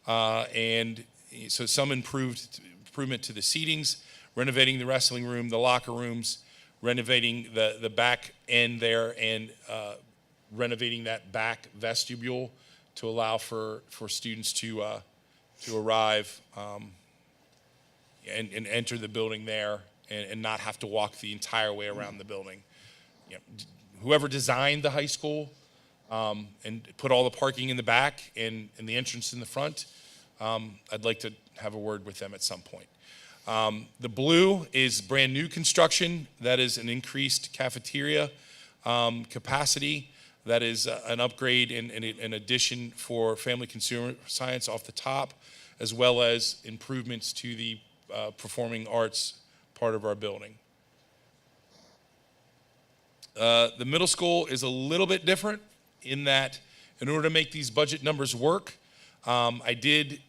and so some improvement to the seatings, renovating the wrestling room, the locker rooms, renovating the back end there, and renovating that back vestibule to allow for students to arrive and enter the building there and not have to walk the entire way around the building. Whoever designed the high school and put all the parking in the back and the entrance in the front, I'd like to have a word with them at some point. The blue is brand new construction. That is an increased cafeteria capacity. That is an upgrade and an addition for family consumer science off the top, as well as improvements to the performing arts part of our building. The middle school is a little bit different in that in order to make these budget numbers work, I did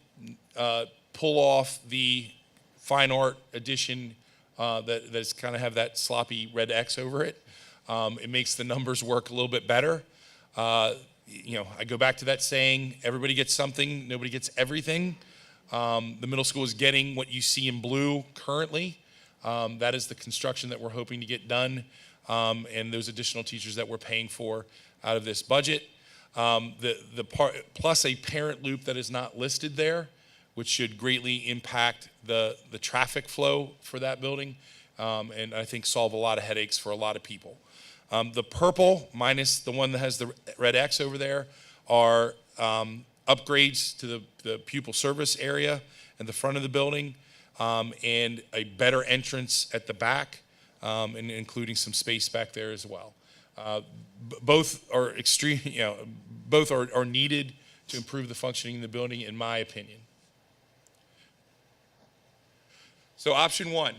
pull off the fine art addition that's kind of have that sloppy red X over it. It makes the numbers work a little bit better. I go back to that saying, everybody gets something, nobody gets everything. The middle school is getting what you see in blue currently, That is the construction that we're hoping to get done, and those additional teachers that we're paying for out of this budget. The part plus a parent loop that is not listed there, which should greatly impact the traffic flow for that building, and I think solve a lot of headaches for a lot of people. The purple, minus the one that has the red X over there, are upgrades to the pupil service area in the front of the building, and a better entrance at the back, and including some space back there as well. Both are extreme, both are needed to improve the functioning of the building, in my opinion. So option one.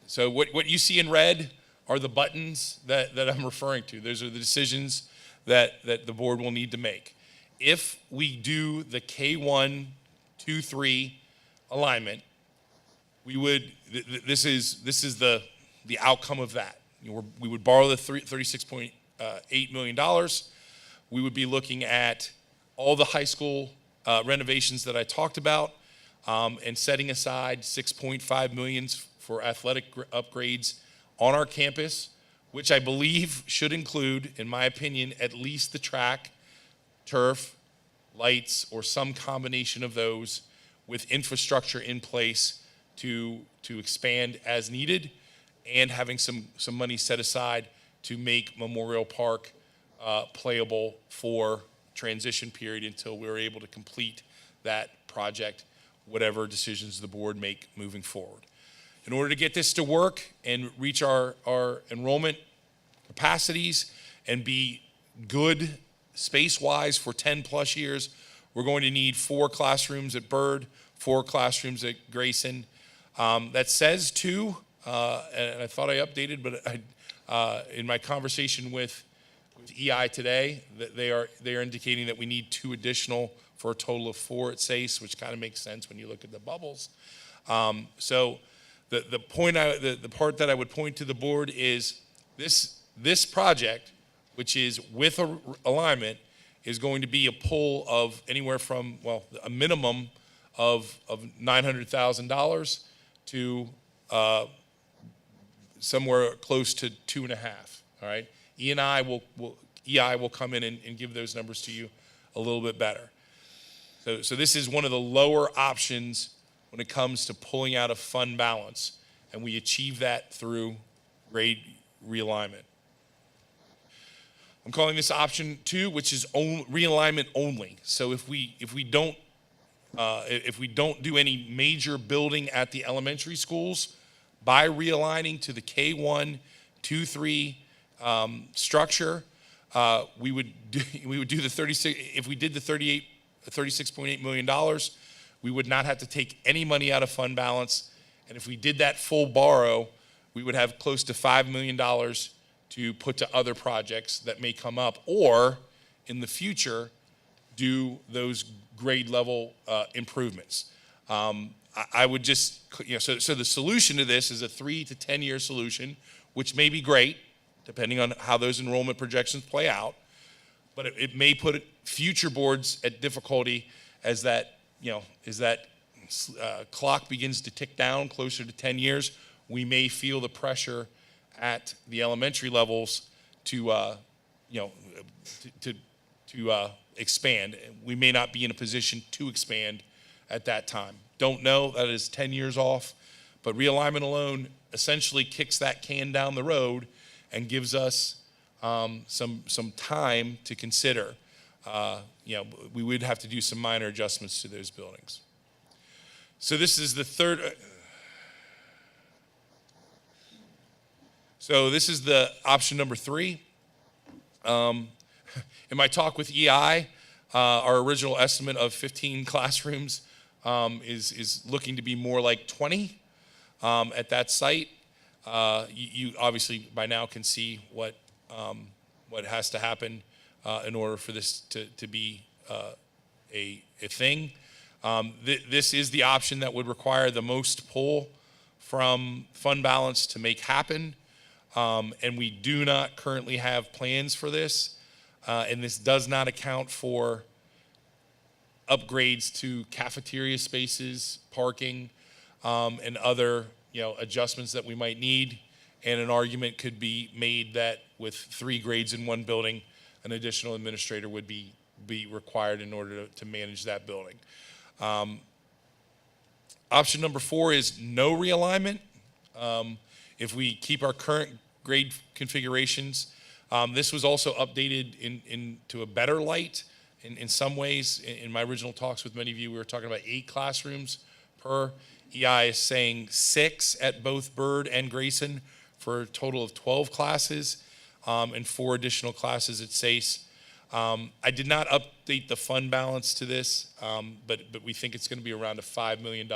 So what you see in red are the buttons that I'm referring to. Those are the decisions that the board will need to make. If we do the K1, 2, 3 alignment, we would, this is the outcome of that. We would borrow the $36.8 million. We would be looking at all the high school renovations that I talked about, and setting aside $6.5 million for athletic upgrades on our campus, which I believe should include, in my opinion, at least the track, turf, lights, or some combination of those, with infrastructure in place to expand as needed, and having some money set aside to make Memorial Park playable for transition period until we're able to complete that project, whatever decisions the board make moving forward. In order to get this to work and reach our enrollment capacities and be good space-wise for 10 plus years, we're going to need 4 classrooms at Byrd, 4 classrooms at Grayson. That says 2, and I thought I updated, but in my conversation with EI today, that they are indicating that we need 2 additional for a total of 4 at SACE, which kind of makes sense when you look at the bubbles. So the part that I would point to the board is this project, which is with alignment, is going to be a pull of anywhere from, well, a minimum of $900,000 to somewhere close to 2.5. All right, EI will come in and give those numbers to you a little bit better. So this is one of the lower options when it comes to pulling out of fund balance, and we achieve that through grade realignment. I'm calling this option 2, which is realignment only. So if we don't do any major building at the elementary schools, by realigning to the K1, 2, 3 structure, we would do the 36. If we did the $36.8 million, we would not have to take any money out of fund balance, and if we did that full borrow, we would have close to $5 million to put to other projects that may come up, or in the future, do those grade level improvements. I would just, so the solution to this is a 3 to 10 year solution, which may be great, depending on how those enrollment projections play out, but it may put future boards at difficulty as that clock begins to tick down closer to 10 years. We may feel the pressure at the elementary levels to expand. We may not be in a position to expand at that time. Don't know, that is 10 years off, but realignment alone essentially kicks that can down the road and gives us some time to consider. We would have to do some minor adjustments to those buildings. So this is the third. So this is the option number 3. In my talk with EI, our original estimate of 15 classrooms is looking to be more like 20 at that site. You obviously by now can see what has to happen in order for this to be a thing. This is the option that would require the most pull from fund balance to make happen, and we do not currently have plans for this, and this does not account for upgrades to cafeteria spaces, parking, and other, adjustments that we might need. And an argument could be made that with 3 grades in one building, an additional administrator would be required in order to manage that building. Option number 4 is no realignment. If we keep our current grade configurations, this was also updated into a better light in some ways. In my original talks with many of you, we were talking about 8 classrooms per. EI is saying 6 at both Byrd and Grayson for a total of 12 classes, and 4 additional classes at SACE. I did not update the fund balance to this, but we think it's going to be around a $5 million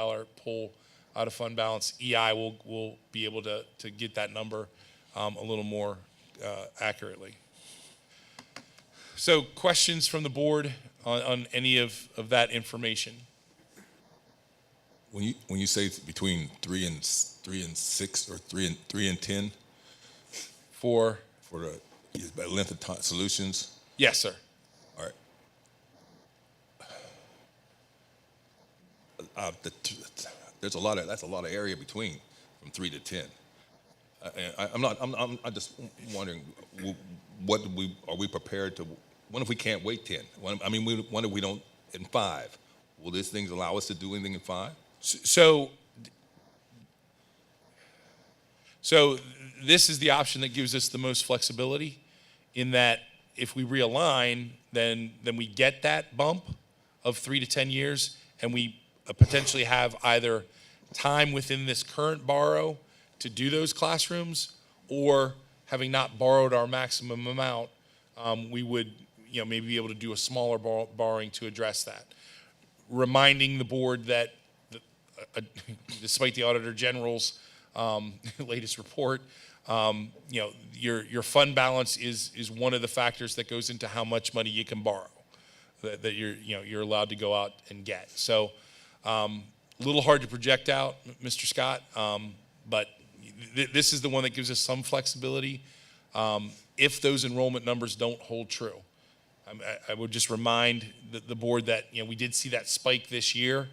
pull out of fund balance. EI will be able to get that number a little more accurately. So questions from the board on any of that information? When you say between 3 and 6 or 3 and 10 For, for the length of time solutions, yes, sir. all right. There's that's a lot of area between from 3 to 10. I'm just wondering, are we prepared to? What if we can't wait 10? What if we don't in 5? Will this thing allow us to do anything in 5? So this is the option that gives us the most flexibility, in that if we realign, then we get that bump of 3 to 10 years, and we potentially have either time within this current borrow to do those classrooms, or having not borrowed our maximum amount, we would maybe be able to do a smaller borrowing to address that. Reminding the board that despite the Auditor General's latest report, your fund balance is one of the factors that goes into how much money you can borrow, that you're allowed to go out and get. So a little hard to project out, Mr. Scott, but this is the one that gives us some flexibility if those enrollment numbers don't hold true. I would just remind the board that we did see that spike this year.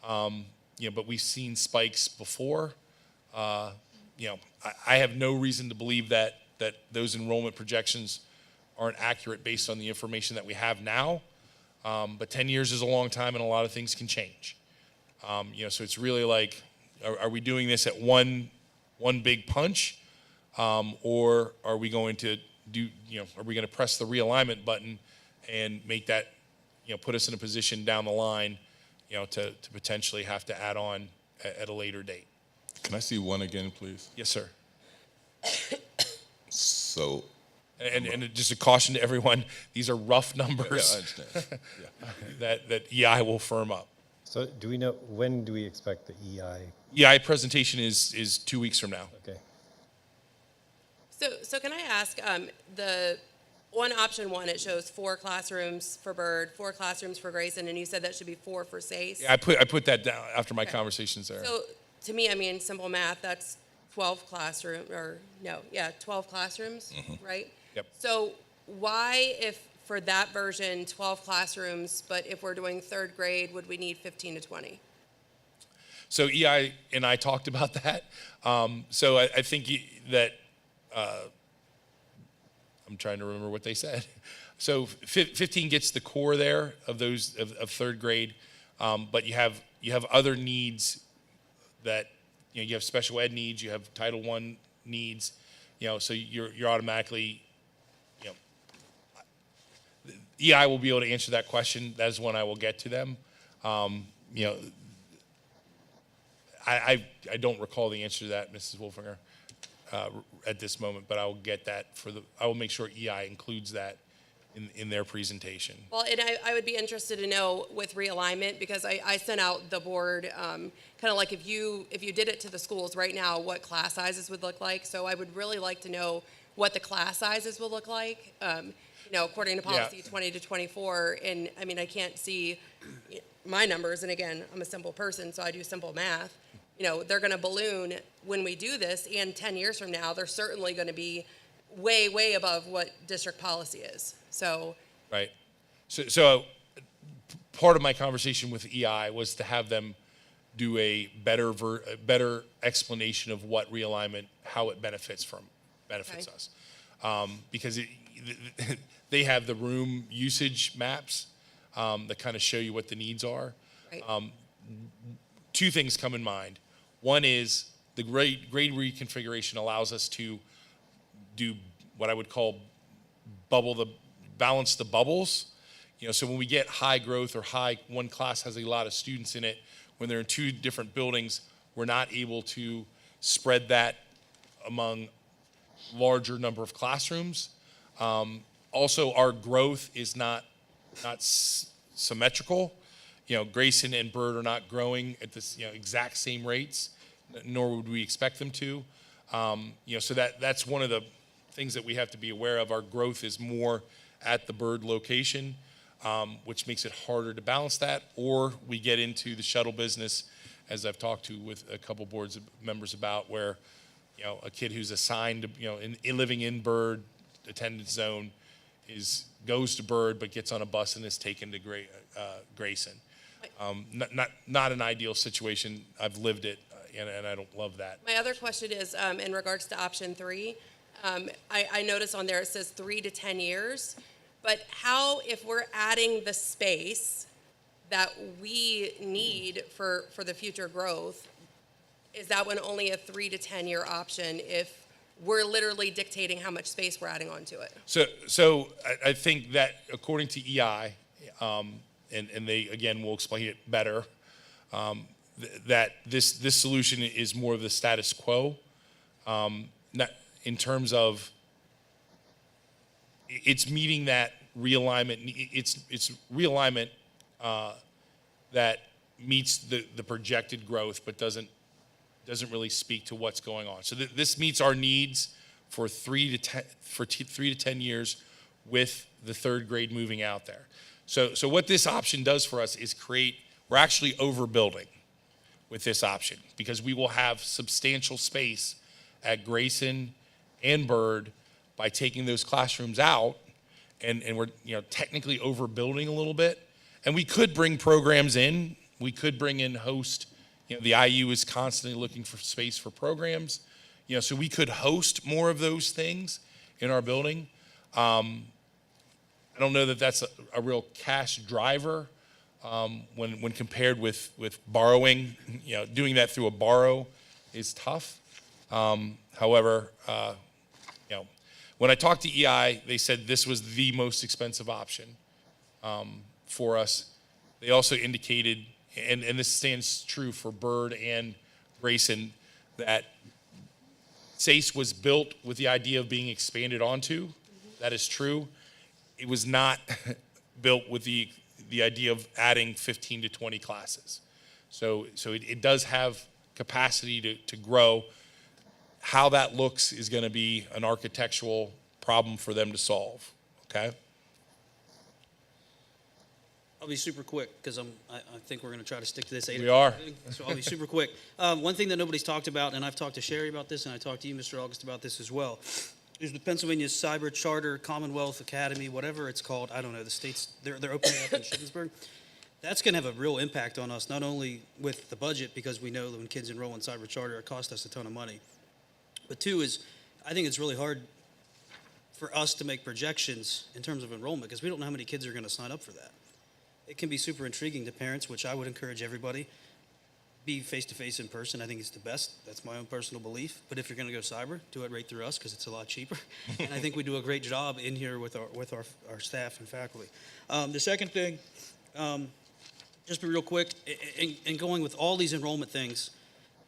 But we've seen spikes before. I have no reason to believe that those enrollment projections aren't accurate based on the information that we have now. But 10 years is a long time, and a lot of things can change. So it's really like, are we doing this at one big punch, or are we going to are we going to press the realignment button and make that, put us in a position down the line, to potentially have to add on at a later date? Can I see one again, please? Yes, sir. So, And just a caution to everyone, these are rough yeah, I numbers understand. Yeah. that EI will firm up. So do we know, when do we expect the EI? EI presentation is 2 weeks from now. Okay. So can I ask, on option 1, it shows 4 classrooms for Byrd, 4 classrooms for Grayson, and you said that should be 4 for SACE? Yeah, I put that down after my Okay. conversations there. So to me, simple math, that's 12 classrooms, 12 classrooms, right? Yep. So why, if for that version, 12 classrooms, but if we're doing 3rd grade, would we need 15 to 20? So EI and I talked about that. So I think that I'm trying to remember what they said. So 15 gets the core there of those of 3rd grade, but you have other needs that you have special ed needs, you have Title I needs, so you're automatically EI will be able to answer that question. That is when I will get to them. I don't recall the answer to that, Mrs. Wolfinger, at this moment, but I will get that I will make sure EI includes that in their presentation. Well, and I would be interested to know with realignment, because I sent out the board, kind of like if you did it to the schools right now, what class sizes would look like. So I would really like to know what the class sizes will look like, according to policy 20 to 24. And I can't see my numbers. And again, I'm a simple person, so I do simple math. They're going to balloon when we do this, and 10 years from now, they're certainly going to be way, way above what district policy is. So, Right. So part of my conversation with EI was to have them do a better explanation of what realignment, how it benefits Okay. us. Because they have the room usage maps that kind of show you what the needs are. Right. Two things come in mind. One is the grade reconfiguration allows us to do what I would call balance the bubbles. So when we get high growth or one class has a lot of students in it, when they're in two different buildings, we're not able to spread that among larger number of classrooms. Also, our growth is not symmetrical. Grayson and Byrd are not growing at this exact same rates, nor would we expect them to. So that's one of the things that we have to be aware of. Our growth is more at the Byrd location, which makes it harder to balance that, or we get into the shuttle business, as I've talked to with a couple boards members about, where a kid who's assigned to living in Byrd attendance zone goes to Byrd but gets on a bus and is taken to Grayson. Not an ideal situation. I've lived it, and I don't love that. My other question is, in regards to option 3, I notice on there it says 3 to 10 years, but how, if we're adding the space that we need for the future growth, is that one only a 3 to 10 year option if we're literally dictating how much space we're adding onto it? So I think that according to EI, and they, again, will explain it better, that this solution is more of the status quo, not in terms of it's meeting that realignment. It's realignment that meets the projected growth, but doesn't really speak to what's going on. So this meets our needs for 3 to 10 years with the third grade moving out there. So what this option does for us is we're actually overbuilding with this option, because we will have substantial space at Grayson and Byrd by taking those classrooms out, and we're technically overbuilding a little bit. And we could bring programs in. We could bring in host. The IU is constantly looking for space for programs. So we could host more of those things in our building. I don't know that that's a real cash driver when compared with borrowing. Doing that through a borrow is tough. However, when I talked to EI, they said this was the most expensive option for us. They also indicated, and this stands true for Byrd and Grayson, that SACE was built with the idea of being expanded onto. That is true. It was not built with the idea of adding 15 to 20 classes. So it does have capacity to grow. How that looks is going to be an architectural problem for them to solve, okay? I'll be super quick because I think we're going to try to stick to this 8 We o'clock are. thing. So I'll be super quick. One thing that nobody's talked about, and I've talked to Sherry about this, and I talked to you, Mr. August, about this as well, is the Pennsylvania Cyber Charter Commonwealth Academy, whatever it's called. I don't know. The states, they're opening up in Shippensburg. That's going to have a real impact on us, not only with the budget, because we know that when kids enroll in Cyber Charter, it costs us a ton of money. But two is, I think it's really hard for us to make projections in terms of enrollment because we don't know how many kids are going to sign up for that. It can be super intriguing to parents, which I would encourage everybody. Be face-to-face in person. I think it's the best. That's my own personal belief. But if you're going to go cyber, do it right through us because it's a lot cheaper. And I think we do a great job in here with our staff and faculty. The second thing, just be real quick, in going with all these enrollment things,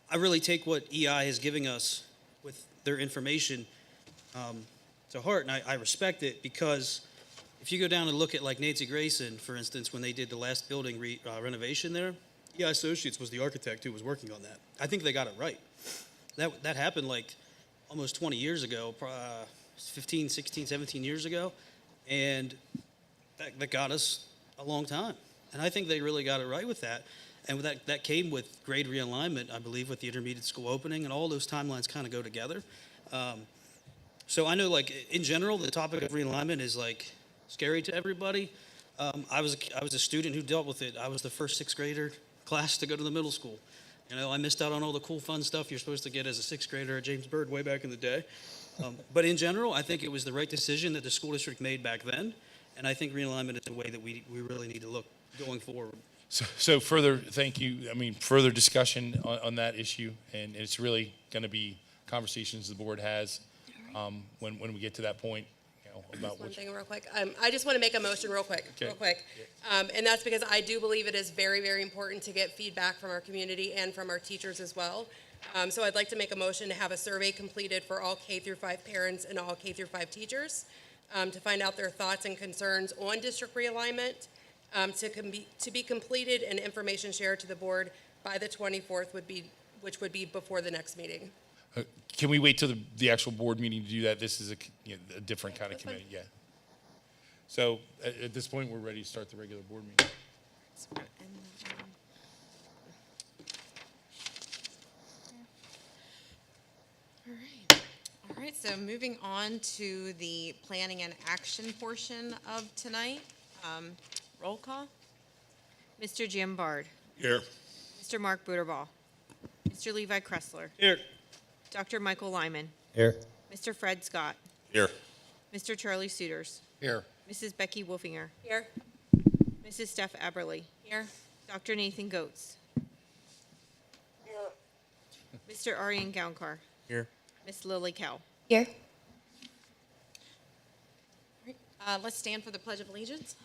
I really take what EI is giving us with their information to heart, and I respect it because if you go down and look at like Nancy Grayson, for instance, when they did the last building renovation there, EI Associates was the architect who was working on that. I think they got it right. That happened like almost 20 years ago, 15, 16, 17 years ago, and that got us a long time. And I think they really got it right with that. And that came with grade realignment, I believe, with the intermediate school opening, and all those timelines kind of go together. So I know, like, in general, the topic of realignment is, like, scary to everybody. I was a student who dealt with it. I was the first sixth grader class to go to the middle school. You know, I missed out on all the cool, fun stuff you're supposed to get as a sixth grader at James Byrd way back in the day. But in general, I think it was the right decision that the school district made back then, and I think realignment is the way that we really need to look going forward. So further, thank you. I mean, further discussion on that issue, and it's really going to be conversations the board has when we get to that point, you know, about One which. thing real quick. I just want to make a motion real quick. Okay. And that's because I do believe it is very, very important to get feedback from our community and from our teachers as well. So I'd like to make a motion to have a survey completed for all K through 5 parents and all K through 5 teachers to find out their thoughts and concerns on district realignment, to be completed and information shared to the board by the 24th which would be before the next meeting. Can we wait till the actual board meeting to do that? This is a different kind of That's fine. committee, yeah. So at this point, we're ready to start the regular board meeting. All right, so moving on to the planning and action portion of tonight. Roll call. Mr. Jim Bard, Here. Mr. Mark Buterball, Mr. Levi Kressler, Here. Dr. Michael Lyman, Here. Mr. Fred Scott, Here. Mr. Charlie Suiters, Here. Mrs. Becky Wolfinger, Here? Mrs. Steph Aberly, Here. Dr. Nathan Goetz, Mr. Aryan Gounkar, Here. Miss Lily Kell. Here. Let's stand for the Pledge of Allegiance.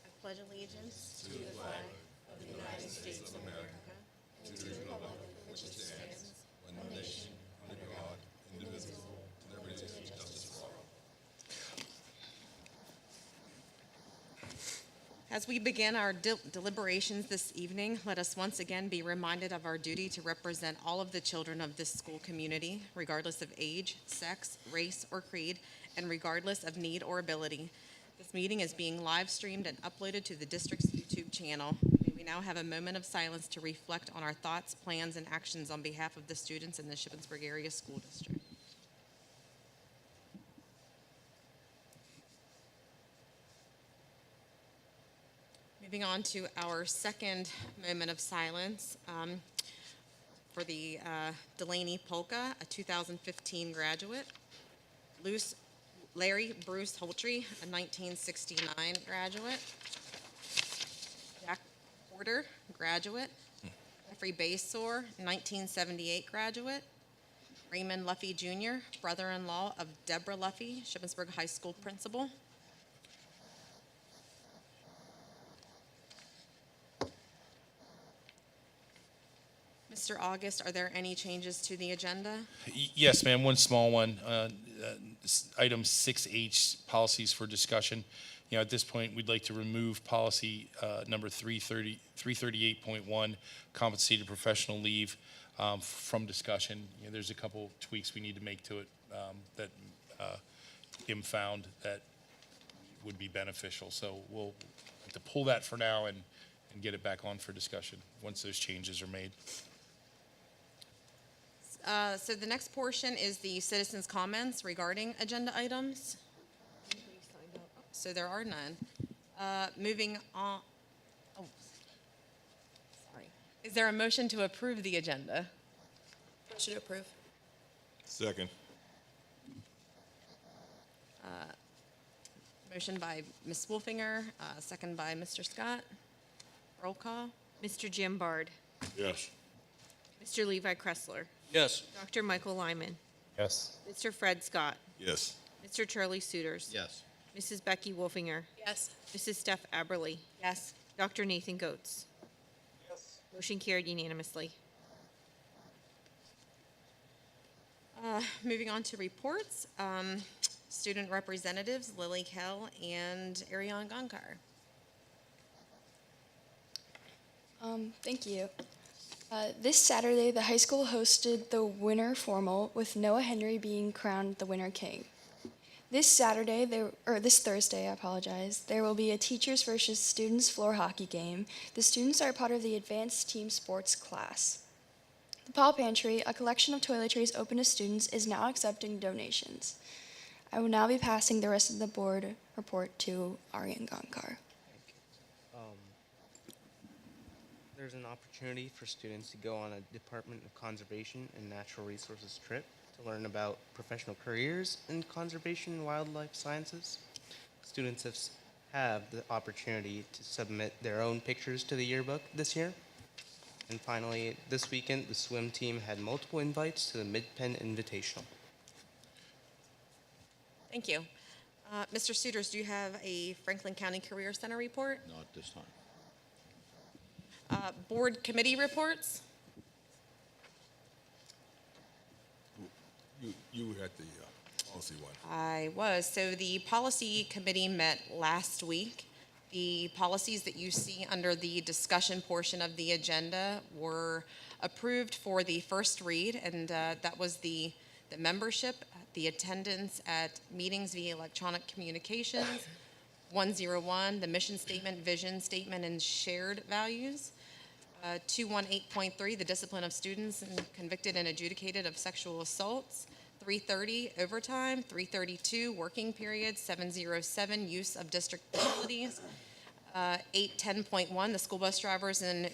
I pledge allegiance to the flag of the United States of America, and to the republic for which it stands, one nation, under God, indivisible, with liberty and justice for all. As we begin our deliberations this evening, let us once again be reminded of our duty to represent all of the children of this school community, regardless of age, sex, race, or creed, and regardless of need or ability. This meeting is being live streamed and uploaded to the district's YouTube channel. May we now have a moment of silence to reflect on our thoughts, plans, and actions on behalf of the students in the Shippensburg Area School District. Moving on to our second moment of silence for the Delaney Polka, a 2015 graduate. Larry Bruce Holtree, a 1969 graduate. Jack Porter, graduate. Jeffrey Basor, 1978 graduate. Raymond Luffy Jr., brother-in-law of Deborah Luffy, Shippensburg High School principal. Mr. August, are there any changes to the agenda? Yes, ma'am, one small one. Item 6H, policies for discussion. You know, at this point, we'd like to remove policy number 338.1, compensated professional leave, from discussion. You know, there's a couple tweaks we need to make to it that Kim found that would be beneficial. So we'll have to pull that for now and get it back on for discussion once those changes are made. So the next portion is the citizens' comments regarding agenda items. So there are none. Moving on. Oh, sorry. Is there a motion to approve the agenda? Motion to approve. Second. Motion by Ms. Wolfinger, second by Mr. Scott. Roll call. Mr. Jim Bard, Yes. Mr. Levi Kressler, Yes. Dr. Michael Lyman, Yes. Mr. Fred Scott, Yes. Mr. Charlie Suiters, Yes. Mrs. Becky Wolfinger, Yes. Mrs. Steph Aberly, Yes. Dr. Nathan Goetz. Motion carried unanimously. Moving on to reports. Student representatives, Lily Kell and Ariane Gonkar. Thank you. This Saturday, the high school hosted the winter formal with Noah Henry being crowned the winter king. This Thursday, I apologize, there will be a teachers versus students floor hockey game. The students are part of the advanced team sports class. The Paul Pantry, a collection of toiletries open to students, is now accepting donations. I will now be passing the rest of the board report to Ariane Gonkar. there's an opportunity for students to go on a Department of Conservation and Natural Resources trip to learn about professional careers in conservation and wildlife sciences. Students have the opportunity to submit their own pictures to the yearbook this year. And finally, this weekend, the swim team had multiple invites to the Mid-Penn Invitational. Thank you. Mr. Suiters, do you have a Franklin County Career Center report? Not this time. Board committee reports? You were at the policy one. I was. So the policy committee met last week. The policies that you see under the discussion portion of the agenda were approved for the first read, and that was the membership, the attendance at meetings via electronic communications, 101, the mission statement, vision statement, and shared values. 218.3, the discipline of students convicted and adjudicated of sexual assaults. 330, overtime. 332, working periods. 707, use of district facilities. 810.1, the school bus drivers and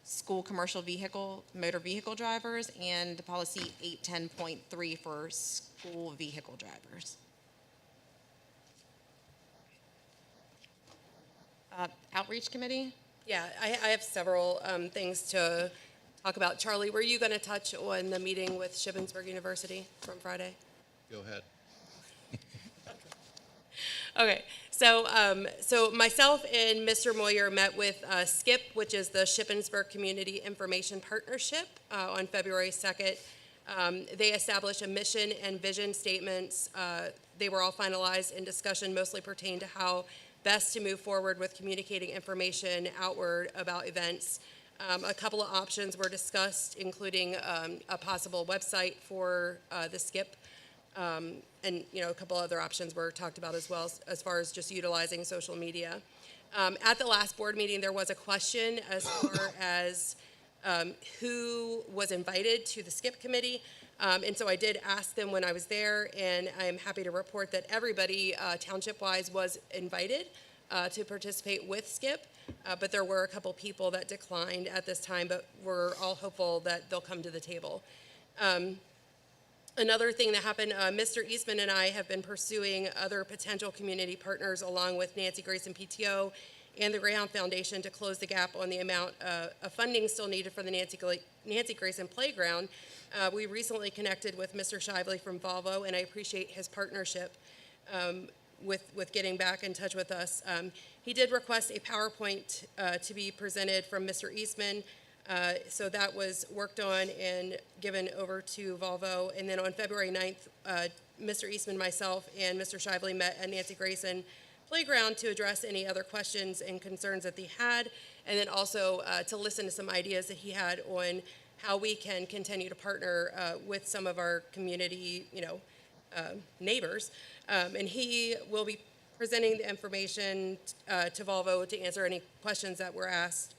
school commercial vehicle, motor vehicle drivers, and policy 810.3 for school vehicle drivers. Outreach committee? Yeah, I have several things to talk about. Charlie, were you going to touch on the meeting with Shippensburg University from Friday? Go ahead. Okay, so myself and Mr. Moyer met with SKIP, which is the Shippensburg Community Information Partnership, on February 2nd. They established a mission and vision statements. They were all finalized, and discussion mostly pertained to how best to move forward with communicating information outward about events. A couple of options were discussed, including a possible website for the SKIP. And a couple other options were talked about as well, as far as just utilizing social media. At the last board meeting, there was a question as far as who was invited to the SKIP committee. And so I did ask them when I was there, and I'm happy to report that everybody township-wise was invited to participate with SKIP. But there were a couple people that declined at this time, but we're all hopeful that they'll come to the table. Another thing that happened, Mr. Eastman and I have been pursuing other potential community partners along with Nancy Grayson PTO and the Greyhound Foundation to close the gap on the amount of funding still needed for the Nancy Grayson Playground. We recently connected with Mr. Shively from Volvo, and I appreciate his partnership with getting back in touch with us. He did request a PowerPoint to be presented from Mr. Eastman. So that was worked on and given over to Volvo. And then on February 9th, Mr. Eastman, myself, and Mr. Shively met at Nancy Grayson Playground to address any other questions and concerns that they had, and then also to listen to some ideas that he had on how we can continue to partner with some of our community, neighbors. And he will be presenting the information to Volvo to answer any questions that were asked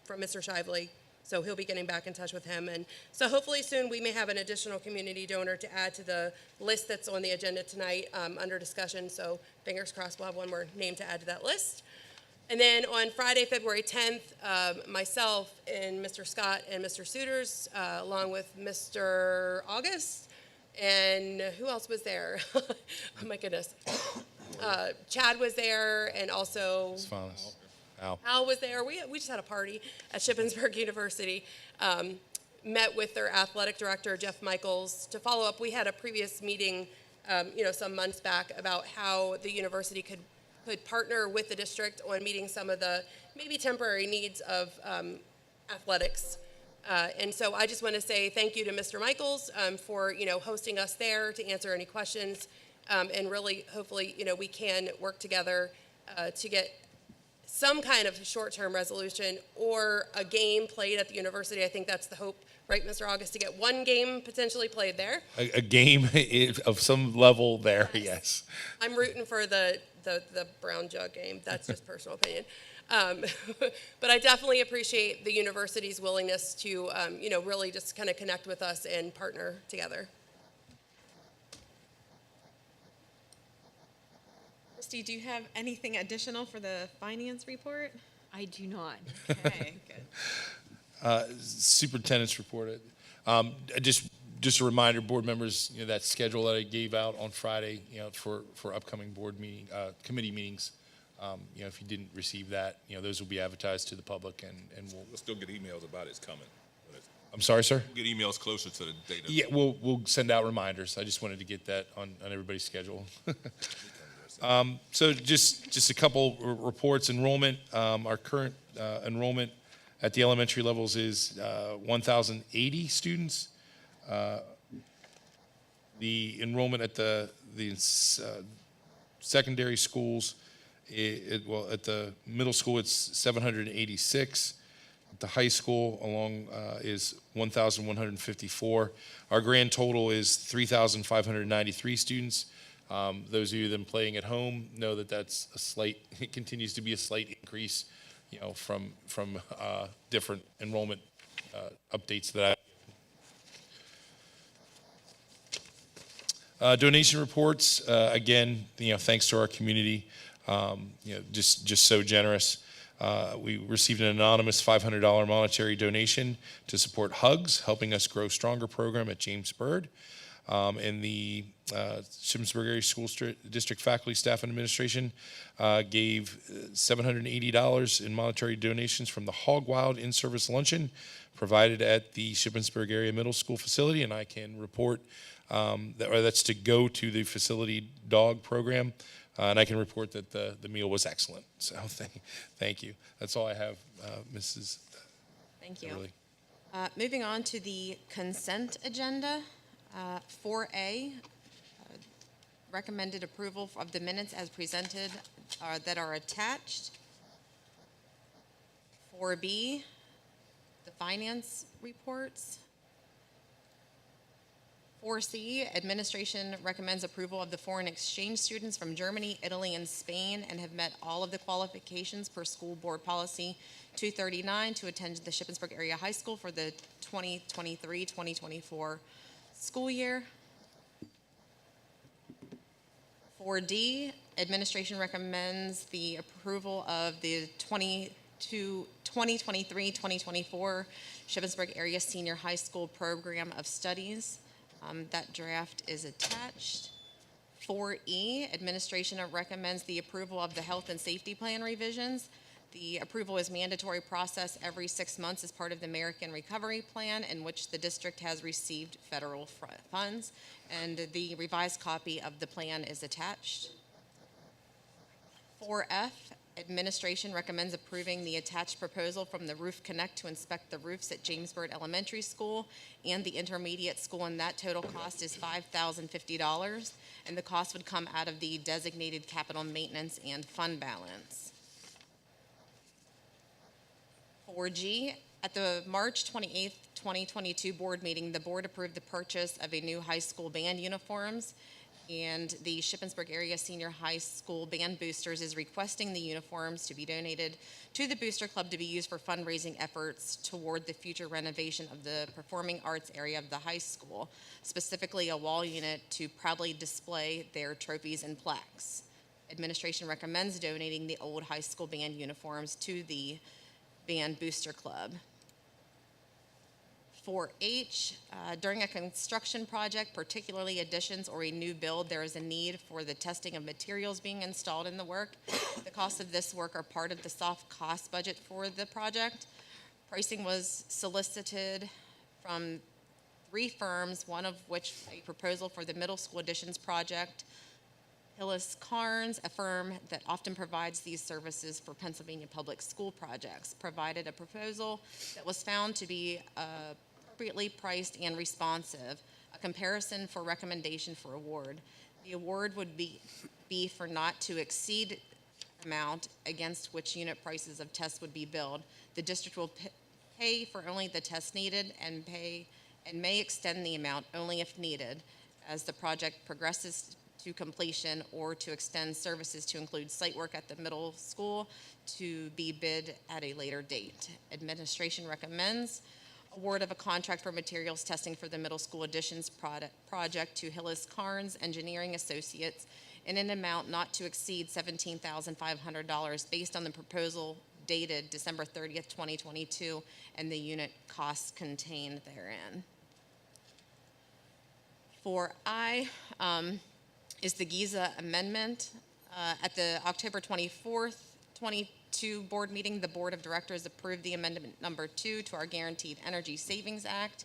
from Mr. Shively. So he'll be getting back in touch with him. And so hopefully soon we may have an additional community donor to add to the list that's on the agenda tonight under discussion. So fingers crossed we'll have one more name to add to that list. And then on Friday, February 10th, myself and Mr. Scott and Mr. Suiters, along with Mr. August, and who else was there? Oh my goodness. Chad was there, and also Al was there. We just had a party at Shippensburg University. Met with their athletic director, Jeff Michaels, to follow up. We had a previous meeting, some months back about how the university could partner with the district on meeting some of the maybe temporary needs of athletics. And so I just want to say thank you to Mr. Michaels for hosting us there to answer any questions, and really hopefully we can work together to get some kind of short-term resolution or a game played at the university. I think that's the hope, right, Mr. August, to get one game potentially played there. A game of some level there, yes. I'm rooting for the brown jug game. That's just personal opinion. But I definitely appreciate the university's willingness to, really just kind of connect with us and partner together. Christy, do you have anything additional for the finance report? I do not. Okay, good. Superintendent's report. Just a reminder, board members, that schedule that I gave out on Friday, for upcoming board meeting, committee meetings. If you didn't receive that, those will be advertised to the public and We'll still get emails about it's coming. I'm sorry, sir? Get emails closer to the date. Yeah, we'll send out reminders. I just wanted to get that on everybody's schedule. So just a couple reports. Enrollment, our current enrollment at the elementary levels is 1,080 students. The enrollment at the secondary schools, at the middle school, it's 786. At the high school is 1,154. Our grand total is 3,593 students. Those of you that have been playing at home know that that's it continues to be a slight increase, from different enrollment updates that donation reports, again, thanks to our community, just so generous. We received an anonymous $500 monetary donation to support Hugs, Helping Us Grow Stronger program at James Byrd. And the Shippensburg Area School District faculty, staff, and administration gave $780 in monetary donations from the Hog Wild in-service luncheon provided at the Shippensburg Area Middle School facility, and I can report that's to go to the facility dog program, and I can report that the meal was excellent. So thank you. That's all I have, Mrs. Thank you. Everly. Moving on to the consent agenda. 4A, recommended approval of the minutes as presented that are attached. 4B, the finance reports. 4C, administration recommends approval of the foreign exchange students from Germany, Italy, and Spain and have met all of the qualifications per school board policy 239 to attend the Shippensburg Area High School for the 2023-2024 school year. 4D, administration recommends the approval of the 2023-2024 Shippensburg Area Senior High School Program of Studies. That draft is attached. 4E, administration recommends the approval of the health and safety plan revisions. The approval is mandatory process every 6 months as part of the American Recovery Plan, in which the district has received federal funds, and the revised copy of the plan is attached. 4F, administration recommends approving the attached proposal from the Roof Connect to inspect the roofs at James Byrd Elementary School and the intermediate school, and that total cost is $5,050, and the cost would come out of the designated capital maintenance and fund balance. 4G, at the March 28th, 2022 board meeting, the board approved the purchase of a new high school band uniforms, and the Shippensburg Area Senior High School Band Boosters is requesting the uniforms to be donated to the Booster Club to be used for fundraising efforts toward the future renovation of the performing arts area of the high school, specifically a wall unit to proudly display their trophies and plaques. Administration recommends donating the old high school band uniforms to the Band Booster Club. 4H, during a construction project, particularly additions or a new build, there is a need for the testing of materials being installed in the work. The costs of this work are part of the soft cost budget for the project. Pricing was solicited from 3 firms, one of which a proposal for the middle school additions project. Hillis Carnes, a firm that often provides these services for Pennsylvania public school projects, provided a proposal that was found to be appropriately priced and responsive. A comparison for recommendation for award. The award would be for not to exceed amount against which unit prices of tests would be billed. The district will pay for only the tests needed and may extend the amount only if needed as the project progresses to completion, or to extend services to include site work at the middle school to be bid at a later date. Administration recommends award of a contract for materials testing for the middle school additions project to Hillis Carnes Engineering Associates in an amount not to exceed $17,500 based on the proposal dated December 30th, 2022, and the unit costs contained therein. 4I is the Giza amendment. At the October 24th, 22 board meeting, the Board of Directors approved the amendment number 2 to our Guaranteed Energy Savings Act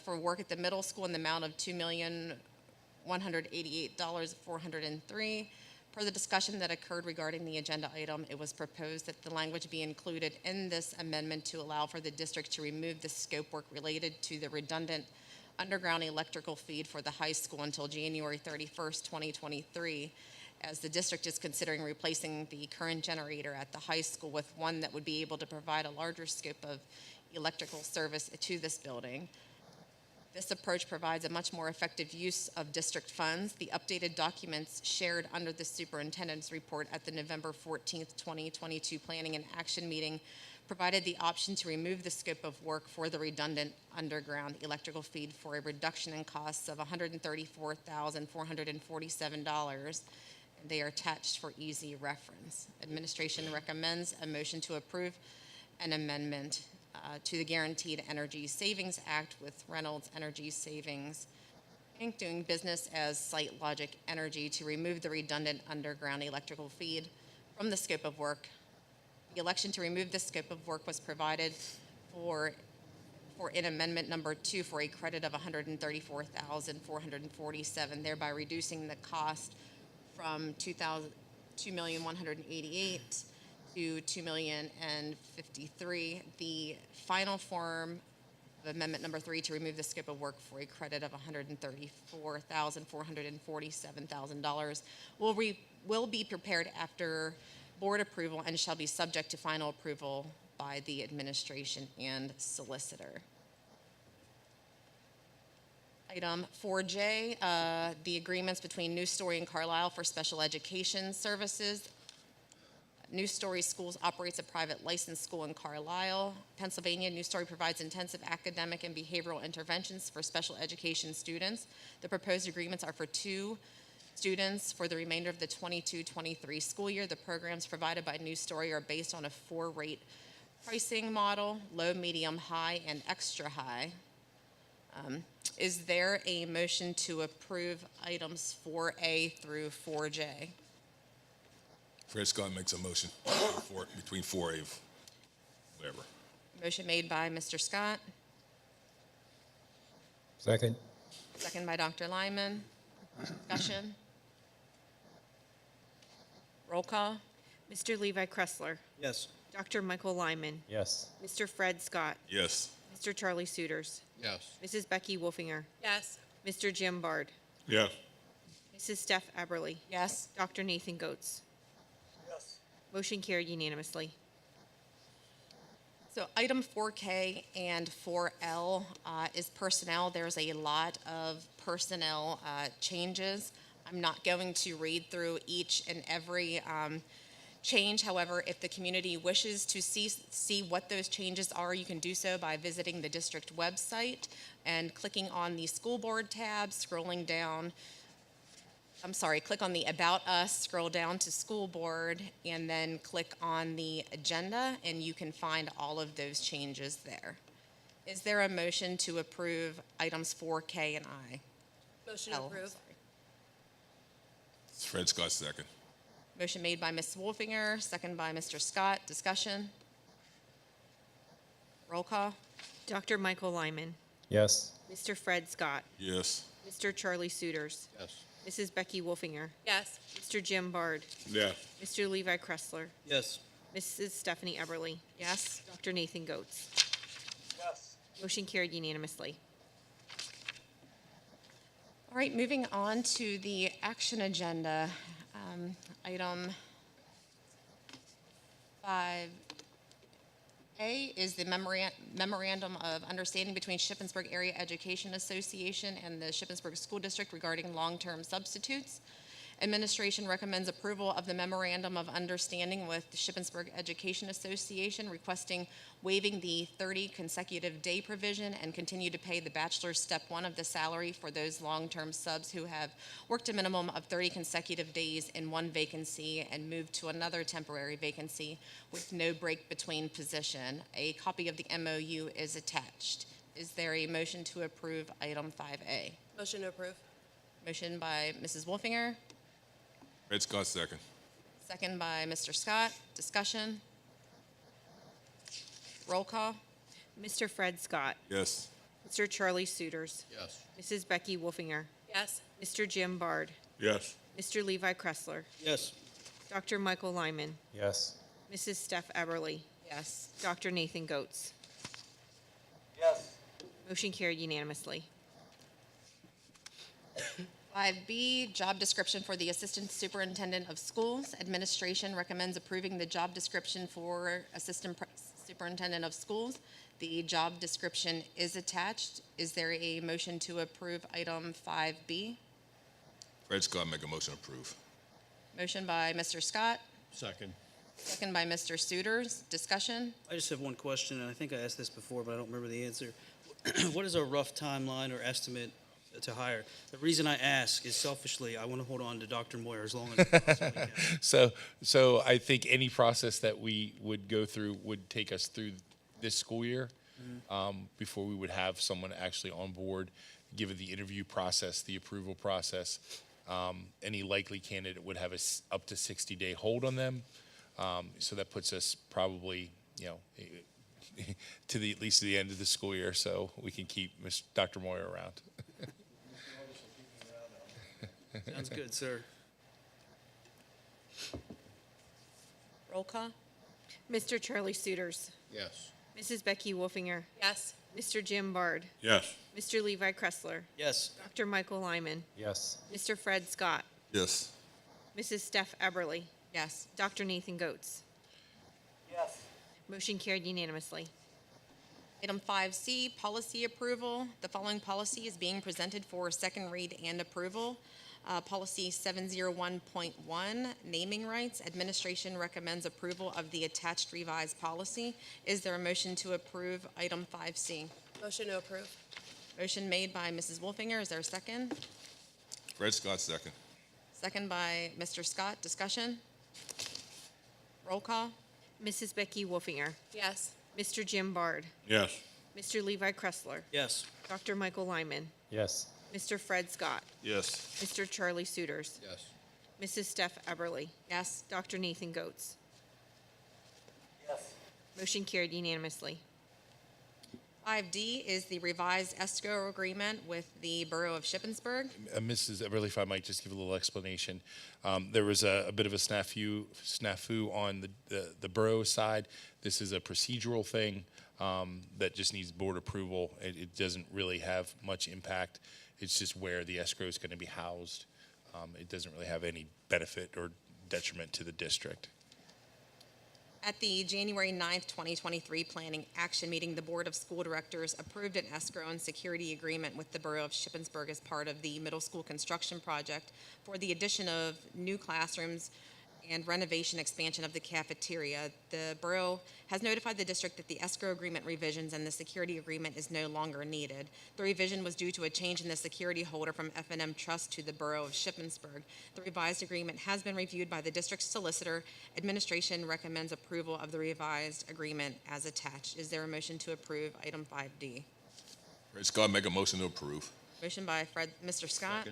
for work at the middle school in the amount of $2,188,403. Per the discussion that occurred regarding the agenda item, it was proposed that the language be included in this amendment to allow for the district to remove the scope work related to the redundant underground electrical feed for the high school until January 31st, 2023, as the district is considering replacing the current generator at the high school with one that would be able to provide a larger scope of electrical service to this building. This approach provides a much more effective use of district funds. The updated documents shared under the superintendent's report at the November 14th, 2022 Planning and Action meeting provided the option to remove the scope of work for the redundant underground electrical feed for a reduction in costs of $134,447. They are attached for easy reference. Administration recommends a motion to approve an amendment to the Guaranteed Energy Savings Act with Reynolds Energy Savings, Inc., doing business as Site Logic Energy, to remove the redundant underground electrical feed from the scope of work. The election to remove the scope of work was provided for in amendment number 2 for a credit of $134,447, thereby reducing the cost from $2,188,000 to $2,053,000. The final form of amendment number 3 to remove the scope of work for a credit of $134,447,000 will be prepared after board approval and shall be subject to final approval by the administration and solicitor. Item 4J, the agreements between New Story and Carlisle for special education services. New Story Schools operates a private licensed school in Carlisle, Pennsylvania. New Story provides intensive academic and behavioral interventions for special education students. The proposed agreements are for 2 students for the remainder of the 22-23 school year. The programs provided by New Story are based on a 4-rate pricing model: low, medium, high, and extra high. Is there a motion to approve items 4A through 4J? Fred Scott makes a motion between 4A, whatever. Motion made by Mr. Scott, Second? second by Dr. Lyman. Discussion? Roll call? Mr. Levi Kressler, Yes. Dr. Michael Lyman, Yes. Mr. Fred Scott, Yes. Mr. Charlie Suiters, Yes. Mrs. Becky Wolfinger, Yes. Mr. Jim Bard, Yes. Mrs. Steph Eberly, Yes. Dr. Nathan Goetz. Yes. Motion carried unanimously. So item 4K and 4L is personnel. There's a lot of personnel changes. I'm not going to read through each and every change. However, if the community wishes to see what those changes are, you can do so by visiting the district website and clicking on the school board tab, scrolling down. Click on the About Us, scroll down to School Board, and then click on the agenda, and you can find all of those changes there. Is there a motion to approve items 4K and I? Motion L, approved. sorry. It's Fred Scott second. Motion made by Ms. Wolfinger, second by Mr. Scott. Discussion? Roll call? Dr. Michael Lyman, Yes. Mr. Fred Scott, Yes. Mr. Charlie Suiters, Yes. Mrs. Becky Wolfinger, Yes. Mr. Jim Bard, Yes. Mr. Levi Kressler, Yes. Mrs. Stephanie Eberly, Yes. Dr. Nathan Goetz. Yes. Motion carried unanimously. All right, moving on to the action agenda. Item 5A is the memorandum of understanding between Shippensburg Area Education Association and the Shippensburg School District regarding long-term substitutes. Administration recommends approval of the Memorandum of Understanding with the Shippensburg Education Association requesting waiving the 30 consecutive day provision and continue to pay the bachelor's step 1 of the salary for those long-term subs who have worked a minimum of 30 consecutive days in one vacancy and moved to another temporary vacancy with no break between position. A copy of the MOU is attached. Is there a motion to approve item 5A? Motion to approve. Motion by Mrs. Wolfinger, Fred Scott, second. second by Mr. Scott. Discussion? Roll call? Mr. Fred Scott, Yes. Mr. Charlie Suiters, Yes. Mrs. Becky Wolfinger, Yes. Mr. Jim Bard, Yes. Mr. Levi Kressler, Yes. Dr. Michael Lyman, Yes. Mrs. Steph Eberly, Yes. Dr. Nathan Goetz. Yes. Motion carried unanimously. 5B, job description for the Assistant Superintendent of Schools. Administration recommends approving the job description for Assistant Superintendent of Schools. The job description is attached. Is there a motion to approve item 5B? Fred Scott, make a motion to approve. Motion by Mr. Scott, Second. second by Mr. Suiters. Discussion? I just have one question, and I think I asked this before, but I don't remember the answer. What is a rough timeline or estimate to hire? The reason I ask is selfishly, I want to hold on to Dr. Moyer as long as I possibly can. So I think any process that we would go through would take us through this school year before we would have someone actually on board, given the interview process, the approval process. Any likely candidate would have up to 60-day hold on them. So that puts us probably, to at least to the end of the school year, so we can keep Dr. Moyer around. Sounds good, sir. Roll call? Mr. Charlie Suiters, Yes. Mrs. Becky Wolfinger, Yes. Mr. Jim Bard, Yes. Mr. Levi Kressler, Yes. Dr. Michael Lyman, Yes. Mr. Fred Scott, Yes. Mrs. Steph Eberly, Yes. Dr. Nathan Goetz. Yes. Motion carried unanimously. Item 5C, policy approval. The following policy is being presented for second read and approval. Policy 701.1, naming rights. Administration recommends approval of the attached revised policy. Is there a motion to approve item 5C? Motion to approve. Motion made by Mrs. Wolfinger. Is there a second? Fred Scott, second. Second by Mr. Scott. Discussion? Roll call? Mrs. Becky Wolfinger, Yes. Mr. Jim Bard, Yes. Mr. Levi Kressler, Yes. Dr. Michael Lyman, Yes. Mr. Fred Scott, Yes. Mr. Charlie Suiters, Yes. Mrs. Steph Eberly, Yes. Dr. Nathan Goetz. Yes. Motion carried unanimously. 5D is the revised escrow agreement with the Borough of Shippensburg. Mrs. Eberly, if I might just give a little explanation. There was a bit of a snafu on the borough side. This is a procedural thing that just needs board approval. It doesn't really have much impact. It's just where the escrow is going to be housed. It doesn't really have any benefit or detriment to the district. At the January 9th, 2023 Planning Action Meeting, the Board of School Directors approved an escrow and security agreement with the Borough of Shippensburg as part of the middle school construction project for the addition of new classrooms and renovation expansion of the cafeteria. The borough has notified the district that the escrow agreement revisions and the security agreement is no longer needed. The revision was due to a change in the security holder from F&M Trust to the Borough of Shippensburg. The revised agreement has been reviewed by the district's solicitor. Administration recommends approval of the revised agreement as attached. Is there a motion to approve item 5D? Fred Scott, make a motion to approve. Motion by Mr. Scott.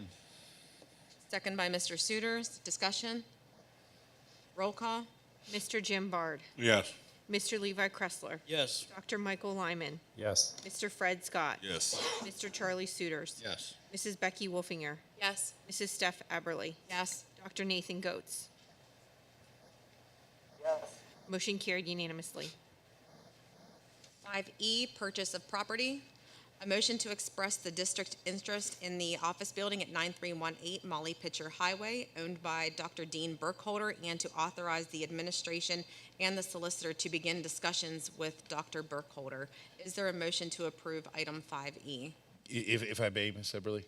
Second by Mr. Suiters. Discussion? Roll call? Mr. Jim Bard, Yes. Mr. Levi Kressler, Yes. Dr. Michael Lyman, Yes. Mr. Fred Scott, Yes. Mr. Charlie Suiters, Yes. Mrs. Becky Wolfinger, Yes. Mrs. Steph Eberly, Yes. Dr. Nathan Goetz. Yes. Motion carried unanimously. 5E, purchase of property. A motion to express the district interest in the office building at 9318 Molly Pitcher Highway, owned by Dr. Dean Burkholder, and to authorize the administration and the solicitor to begin discussions with Dr. Burkholder. Is there a motion to approve item 5E? if I may, Ms. Eberly.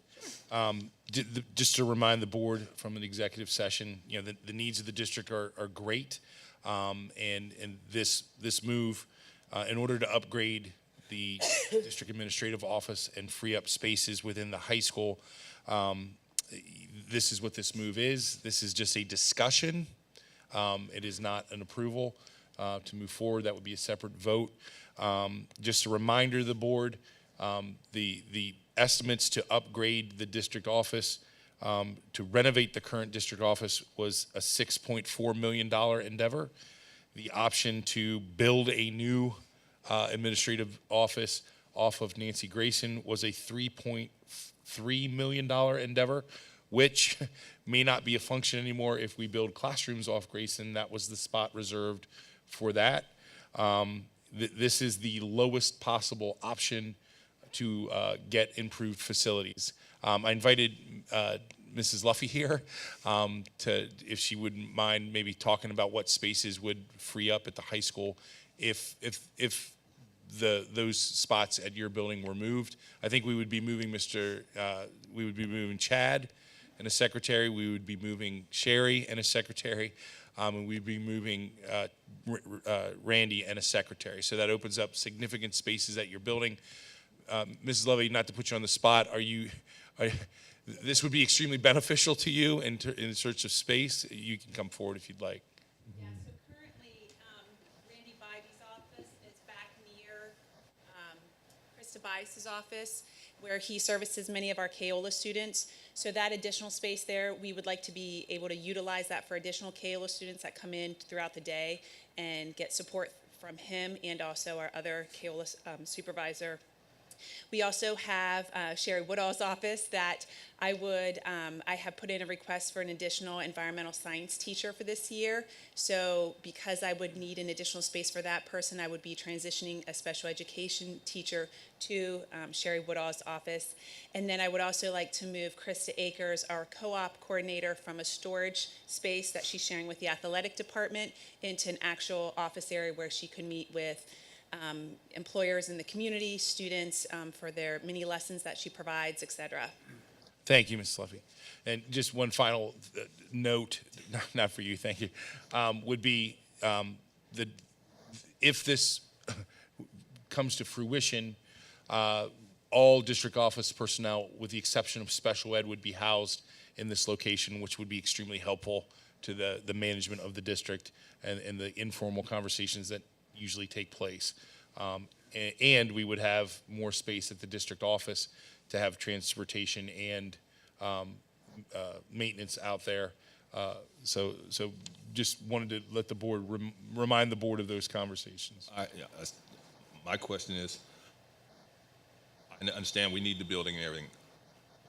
Just to remind the board from an executive session, you know, the needs of the district are great. And this move, in order to upgrade the district administrative office and free up spaces within the high school, this is what this move is. This is just a discussion. It is not an approval to move forward. That would be a separate vote. Just a reminder to the board, the estimates to upgrade the district office, to renovate the current district office was a $6.4 million endeavor. The option to build a new administrative office off of Nancy Grayson was a $3.3 million endeavor, which may not be a function anymore if we build classrooms off Grayson. That was the spot reserved for that. This is the lowest possible option to get improved facilities. I invited Mrs. Luffy here to, if she wouldn't mind, maybe talking about what spaces would free up at the high school if those spots at your building were moved. I think we would be moving we would be moving Chad and a secretary. We would be moving Sherry and a secretary. And we'd be moving Randy and a secretary. So that opens up significant spaces at your building. Mrs. Levy, not to put you on the spot, this would be extremely beneficial to you in search of space. You can come forward if you'd like. Yeah, so currently, Randy Bybie's office is back near Krista Bias's office, where he services many of our Keola students. So that additional space there, we would like to be able to utilize that for additional Keola students that come in throughout the day and get support from him and also our other Keola supervisor. We also have Sherry Woodall's office that I have put in a request for an additional environmental science teacher for this year. So because I would need an additional space for that person, I would be transitioning a special education teacher to Sherry Woodall's office. And then I would also like to move Krista Akers, our co-op coordinator, from a storage space that she's sharing with the athletic department into an actual office area where she could meet with employers in the community, students for their mini lessons that she provides, et cetera. Thank you, Ms. Luffy. And just one final note, not for you, thank you, would be if this comes to fruition, all district office personnel, with the exception of special ed, would be housed in this location, which would be extremely helpful to the management of the district and the informal conversations that usually take place. And we would have more space at the district office to have transportation and maintenance out there. So just wanted to let the board, remind the board of those conversations. My question is, I understand we need the building and everything.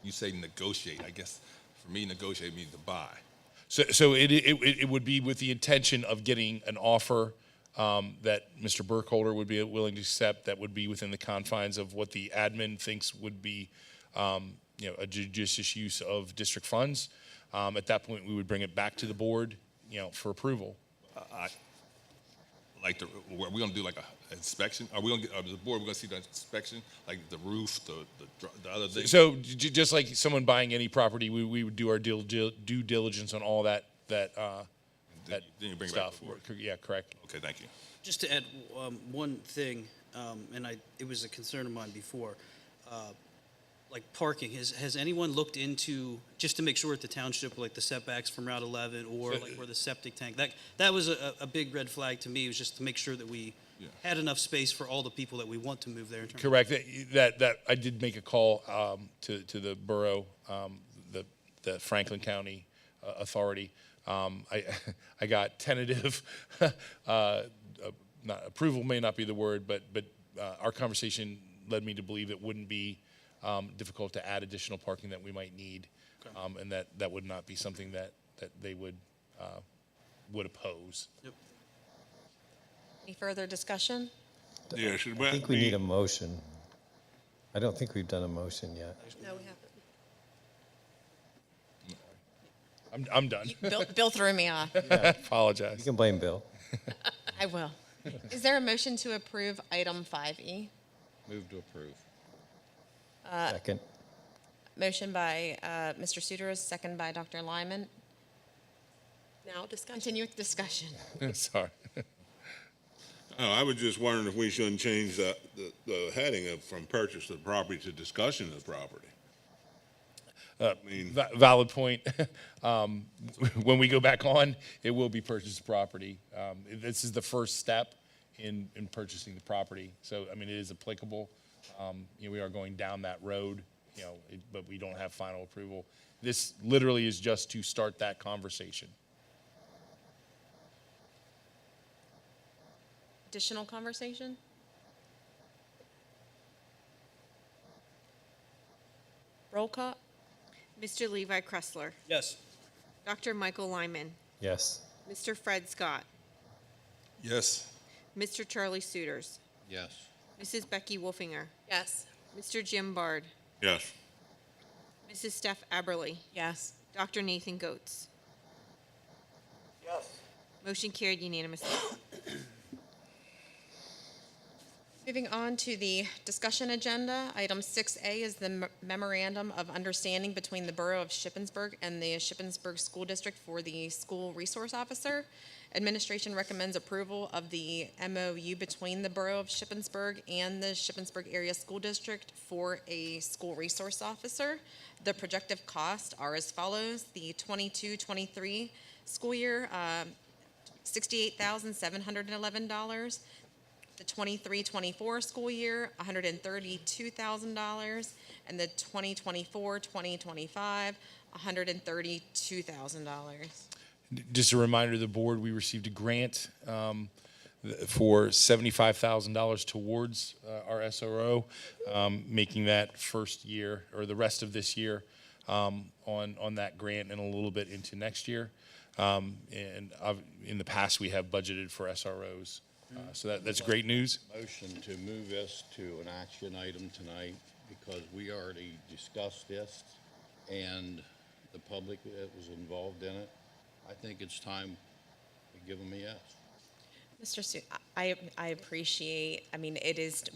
You say negotiate. I guess for me, negotiate means to buy. So it would be with the intention of getting an offer that Mr. Burkholder would be willing to accept, that would be within the confines of what the admin thinks would be, a judicious use of district funds. At that point, we would bring it back to the board, for approval. Are we going to do like a inspection? Are we going to get, the board, we're going to see the inspection, like the roof, the other things? So just like someone buying any property, we would do our due diligence on all that Then you bring it back stuff. to the board. Yeah, correct. Okay, thank you. Just to add one thing, and it was a concern of mine before, like parking. Has anyone looked into, just to make sure at the township, like the setbacks from Route 11 or like where the septic tank, that was a big red flag to me. It was just to make sure that we had enough space for all the people that we want to move there. In terms Correct. That I did make a call to the borough, the Franklin County Authority. I got tentative, not approval may not be the word, but our conversation led me to believe it wouldn't be difficult to add additional parking that we might need, okay. And that would not be something that they would oppose. Yep. Any further discussion? Yeah, I think we need a motion. I don't think we've done a motion yet. No, we haven't. I'm done. Bill threw me off. Apologize. You can blame Bill. I will. Is there a motion to approve item 5E? Move to approve. Second. Motion by Mr. Suters, second by Dr. Lyman. Now discussion. Continue with discussion. Sorry. Oh, I was just wondering if we shouldn't change the heading from purchase of property to discussion of the property. I mean, Valid point. When we go back on, it will be purchased property. This is the first step in purchasing the property. So, I mean, it is applicable. We are going down that road, but we don't have final approval. This literally is just to start that conversation. Additional conversation? Roll call? Mr. Levi Kressler, Yes. Dr. Michael Lyman, Yes. Mr. Fred Scott, Yes. Mr. Charlie Suters, Yes. Mrs. Becky Wolfinger, Yes. Mr. Jim Bard, yes. Mrs. Steph Aberly, Yes. Dr. Nathan Goetz. Yes. Motion carried unanimously. Moving on to the discussion agenda, item 6A is the memorandum of understanding between the Borough of Shippensburg and the Shippensburg School District for the School Resource Officer. Administration recommends approval of the MOU between the Borough of Shippensburg and the Shippensburg Area School District for a School Resource Officer. The projected costs are as follows. The 22-23 school year, $68,711. The 23-24 school year, $132,000, and the 2024-2025, $132,000. Just a reminder to the board, we received a grant for $75,000 towards our SRO, making that first year or the rest of this year on that grant and a little bit into next year. And in the past, we have budgeted for SROs. So that's great news. Motion to move this to an action item tonight because we already discussed this and the public that was involved in it. I think it's time to give them a yes. Mr. I appreciate,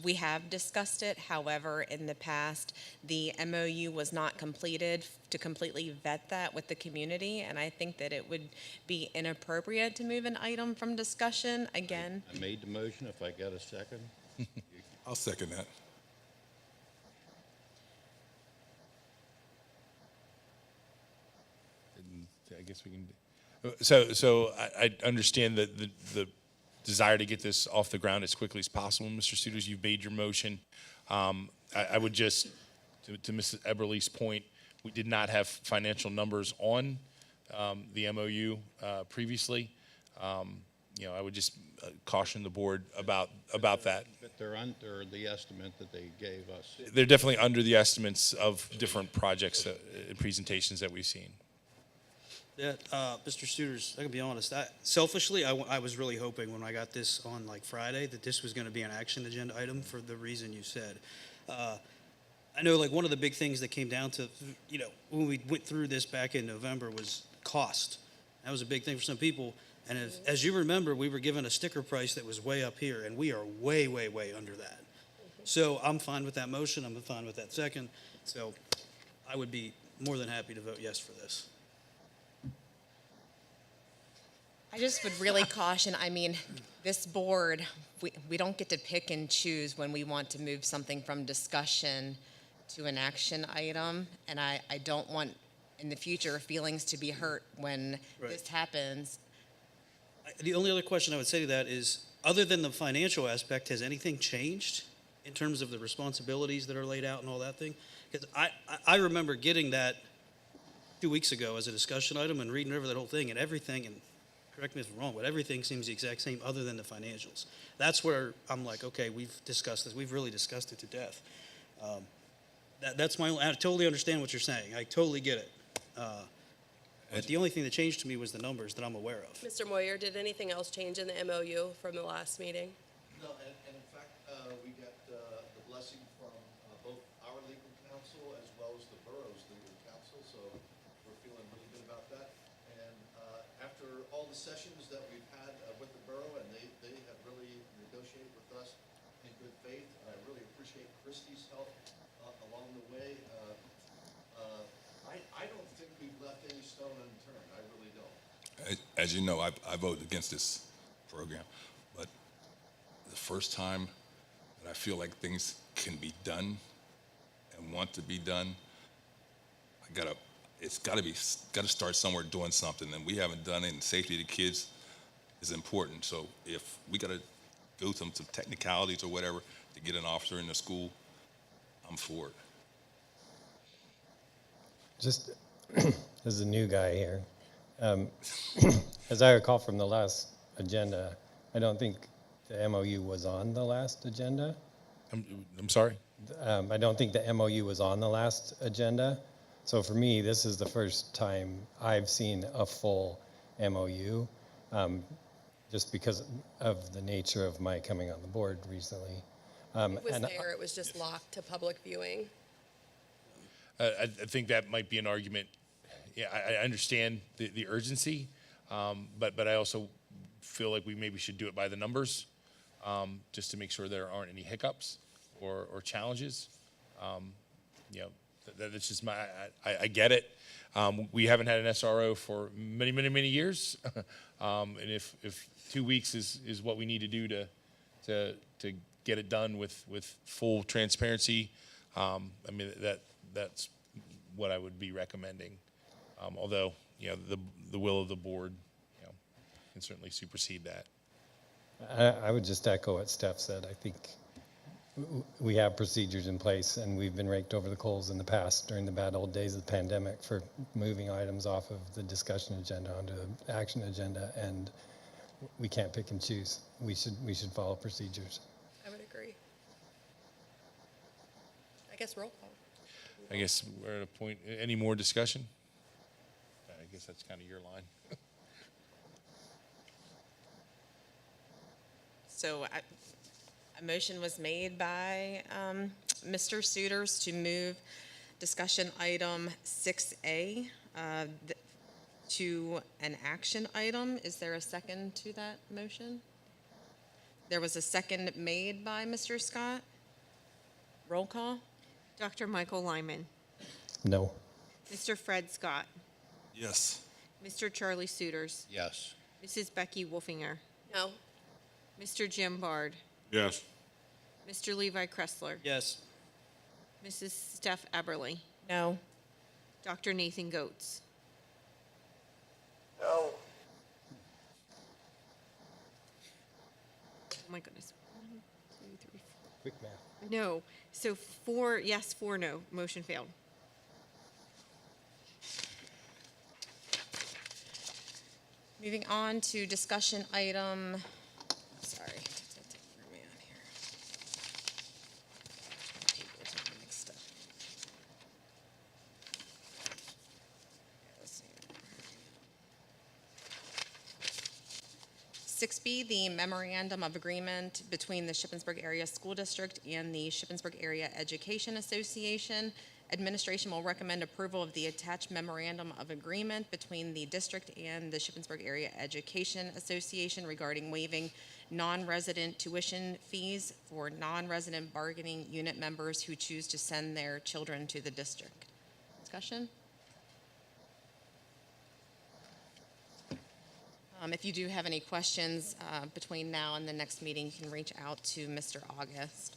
we have discussed it. However, in the past, the MOU was not completed to completely vet that with the community. And I think that it would be inappropriate to move an item from discussion again. I made the motion. If I got a second. I'll second that. I guess we can. So I understand that the desire to get this off the ground as quickly as possible. Mr. Suters, you've made your motion. I would just, to Mrs. Eberly's point, we did not have financial numbers on the MOU previously. I would just caution the board about that. But they're under the estimate that they gave us. They're definitely under the estimates of different projects and presentations that we've seen. Yeah, Mr. Suters, I can be honest. Selfishly, I was really hoping when I got this on like Friday that this was going to be an action agenda item for the reason you said. I know like one of the big things that came down to, when we went through this back in November was cost. That was a big thing for some people. And as you remember, we were given a sticker price that was way up here, and we are way, way, way under that. So I'm fine with that motion. I'm fine with that second. So I would be more than happy to vote yes for this. I just would really caution, this board, we don't get to pick and choose when we want to move something from discussion to an action item. And I don't want, in the future, feelings to be hurt when this happens. The only other question I would say to that is, other than the financial aspect, has anything changed in terms of the responsibilities that are laid out and all that thing? Because I remember getting that 2 weeks ago as a discussion item and reading over that whole thing, and everything, and correct me if I'm wrong, but everything seems the exact same other than the financials. That's where I'm like, okay, we've discussed this. We've really discussed it to death. That's my. I totally understand what you're saying. I totally get it. But the only thing that changed to me was the numbers that I'm aware of. Mr. Moyer, did anything else change in the MOU from the last meeting? No, and in fact, we got the blessing from both our legal counsel as well as the borough's legal counsel, so we're feeling really good about that. And after all the sessions that we've had with the borough, and they have really negotiated with us in good faith, and I really appreciate Christie's help along the as you know, I voted against this program, but the first time that I feel like things can be done and want to be done, it's got to start somewhere doing something, and we haven't done it, and safety of the kids is important. So if we got to go through some technicalities or whatever to get an officer in the school, I'm for it. Just as a new guy here, as I recall from the last agenda, I don't think the MOU was on the last agenda. I'm sorry? I don't think the MOU was on the last agenda. So for me, this is the first time I've seen a full MOU, just because of the nature of my coming on the board recently. It was and there, it was just locked to public viewing. I think that might be an argument. Yeah, I understand the urgency, but I also feel like we maybe should do it by the numbers, just to make sure there aren't any hiccups or challenges. You know, that's just I get it. We haven't had an SRO for many years, and if 2 weeks is what we need to do to get it done with full transparency, I mean that's what I would be recommending. Although, you know, the will of the board, you know, can certainly supersede that. I would just echo what Steph said. I think we have procedures in place, and we've been raked over the coals in the past during the bad old days of the pandemic for moving items off of the discussion agenda onto the action agenda, and we can't pick and choose. We should follow procedures. I would agree. I guess roll call. I guess we're at a point. Any more discussion? I guess that's kind of your line. So a motion was made by Mr. Suitors to move discussion item 6A to an action item. Is there a second to that motion? There was a second made by Mr. Scott. Roll call. Dr. Michael Lyman, No. Mr. Fred Scott, Yes. Mr. Charlie Suitors, Yes. Mrs. Becky Wolfinger, No? Mr. Jim Bard, Yes. Mr. Levi Kressler, Yes. Mrs. Steph Eberly, No. Dr. Nathan Goetz. No. Oh my goodness. 1, 2, 3, 4. Quick math. No. So 4 yes, 4 no. Motion failed. Moving on to discussion item, sorry, where am I on here? Papers are mixed up. Let's see. 6B, the memorandum of agreement between the Shippensburg Area School District and the Shippensburg Area Education Association. Administration will recommend approval of the attached memorandum of agreement between the district and the Shippensburg Area Education Association regarding waiving non-resident tuition fees for non-resident bargaining unit members who choose to send their children to the district. Discussion? If you do have any questions between now and the next meeting, you can reach out to Mr. August.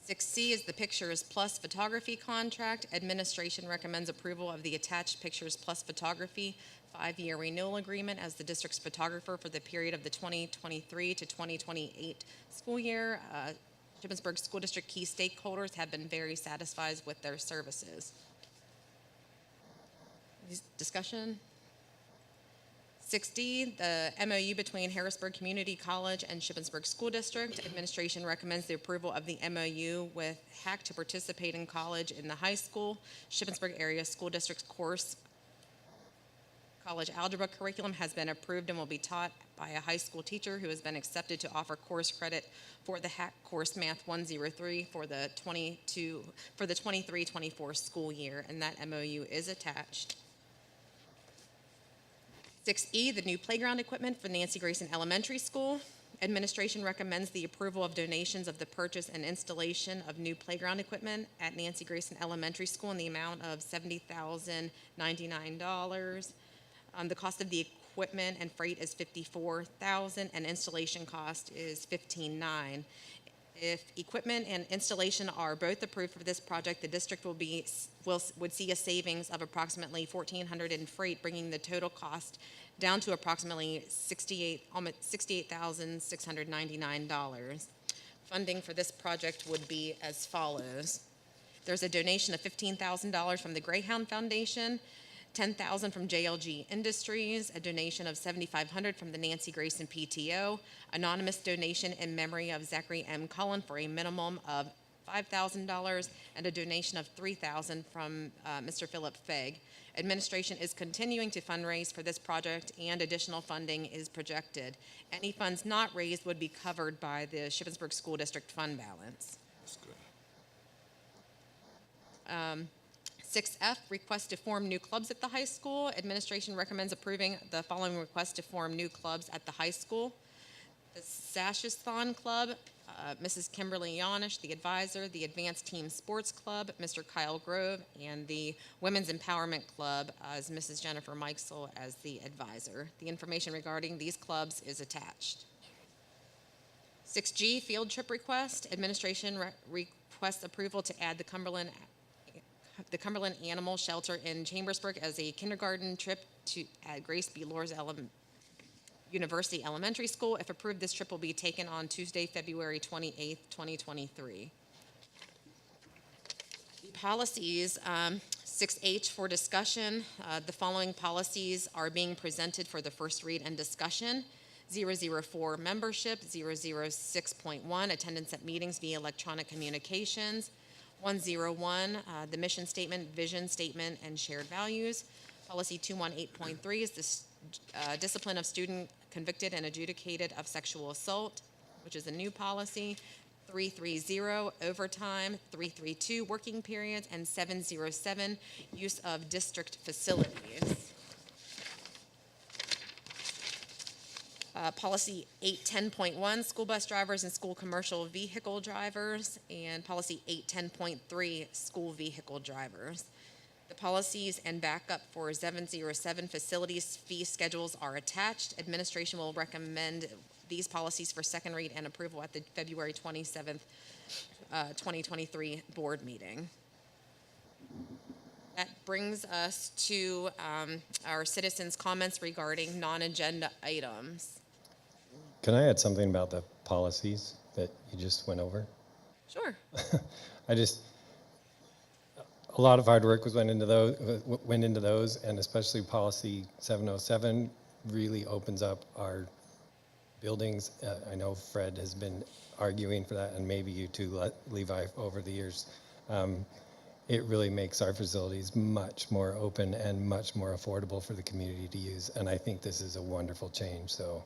6C is the Pictures Plus Photography Contract. Administration recommends approval of the attached Pictures Plus Photography 5-year renewal agreement as the district's photographer for the period of the 2023 to 2028 school year. Shippensburg School District key stakeholders have been very satisfied with their services. Discussion? 6D, the MOU between Harrisburg Community College and Shippensburg School District. Administration recommends the approval of the MOU with HAC to participate in college in the high school. Shippensburg Area School District's course college algebra curriculum has been approved and will be taught by a high school teacher who has been accepted to offer course credit for the HAC course Math 103 for the 23-24 school year, and that MOU is attached. 6E, the new playground equipment for Nancy Grayson Elementary School. Administration recommends the approval of donations of the purchase and installation of new playground equipment at Nancy Grayson Elementary School in the amount of $70,099. The cost of the equipment and freight is $54,000, and installation cost is $15,900. If equipment and installation are both approved for this project, the district would see a savings of approximately $1,400 in freight, bringing the total cost down to approximately $68,699. Funding for this project would be as follows. There's a donation of $15,000 from the Greyhound Foundation, $10,000 from JLG Industries, a donation of $7,500 from the Nancy Grayson PTO, anonymous donation in memory of Zachary M. Cullen for a minimum of $5,000, and a donation of $3,000 from Mr. Philip Fegg. Administration is continuing to fundraise for this project, and additional funding is projected. Any funds not raised would be covered by the Shippensburg School District fund balance. That's good. 6F, request to form new clubs at the high school. Administration recommends approving the following requests to form new clubs at the high school. The Sashisthon Club, Mrs. Kimberly Yanish, the advisor, the Advanced Team Sports Club, Mr. Kyle Grove, and the Women's Empowerment Club as Mrs. Jennifer Mikesel as the advisor. The information regarding these clubs is attached. 6G, field trip request. Administration requests approval to add the Cumberland Animal Shelter in Chambersburg as a kindergarten trip to at Grace B. Loers University Elementary School. If approved, this trip will be taken on Tuesday, February 28th, 2023. The policies, 6H for discussion. The following policies are being presented for the first read and discussion. 004, membership. 006.1, attendance at meetings via electronic communications. 101, the mission statement, vision statement, and shared values. Policy 218.3 is the discipline of student convicted and adjudicated of sexual assault, which is a new policy. 330, overtime. 332, working periods. And 707, use of district facilities. Policy 810.1, school bus drivers and school commercial vehicle drivers, and policy 810.3, school vehicle drivers. The policies and backup for 707 facilities fee schedules are attached. Administration will recommend these policies for second read and approval at the February 27th, 2023 board meeting. That brings us to our citizens' comments regarding non-agenda items. Can I add something about the policies that you just went over? Sure. A lot of hard work went into those, and especially policy 707 really opens up our buildings. I know Fred has been arguing for that, and maybe you too, Levi, over the years. It really makes our facilities much more open and much more affordable for the community to use, and I think this is a wonderful change. So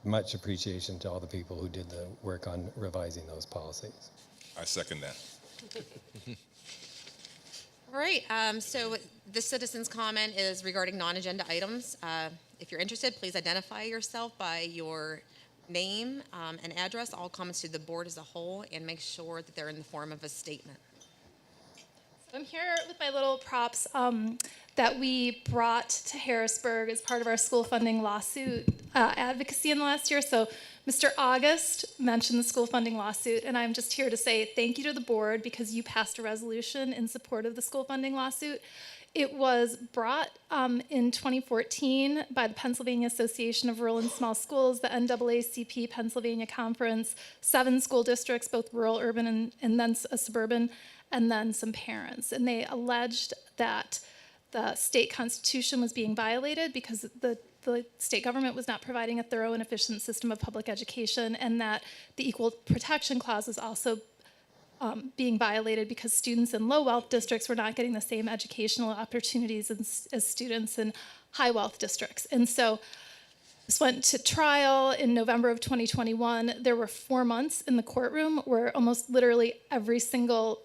much appreciation to all the people who did the work on revising those policies. I second that. All right, so the citizen's comment is regarding non-agenda items. If you're interested, please identify yourself by your name and address, all comments to the board as a whole, and make sure that they're in the form of a statement. So I'm here with my little props that we brought to Harrisburg as part of our school funding lawsuit advocacy in the last year. So Mr. August mentioned the school funding lawsuit, and I'm just here to say thank you to the board because you passed a resolution in support of the school funding lawsuit. It was brought in 2014 by the Pennsylvania Association of Rural and Small Schools, the NAACP Pennsylvania Conference, 7 school districts, both rural, urban, and then a suburban, and then some parents. And they alleged that the state constitution was being violated because the state government was not providing a thorough and efficient system of public education, and that the Equal Protection Clause was also being violated because students in low wealth districts were not getting the same educational opportunities as students in high wealth districts. And so this went to trial in November of 2021. There were 4 months in the courtroom where almost literally every single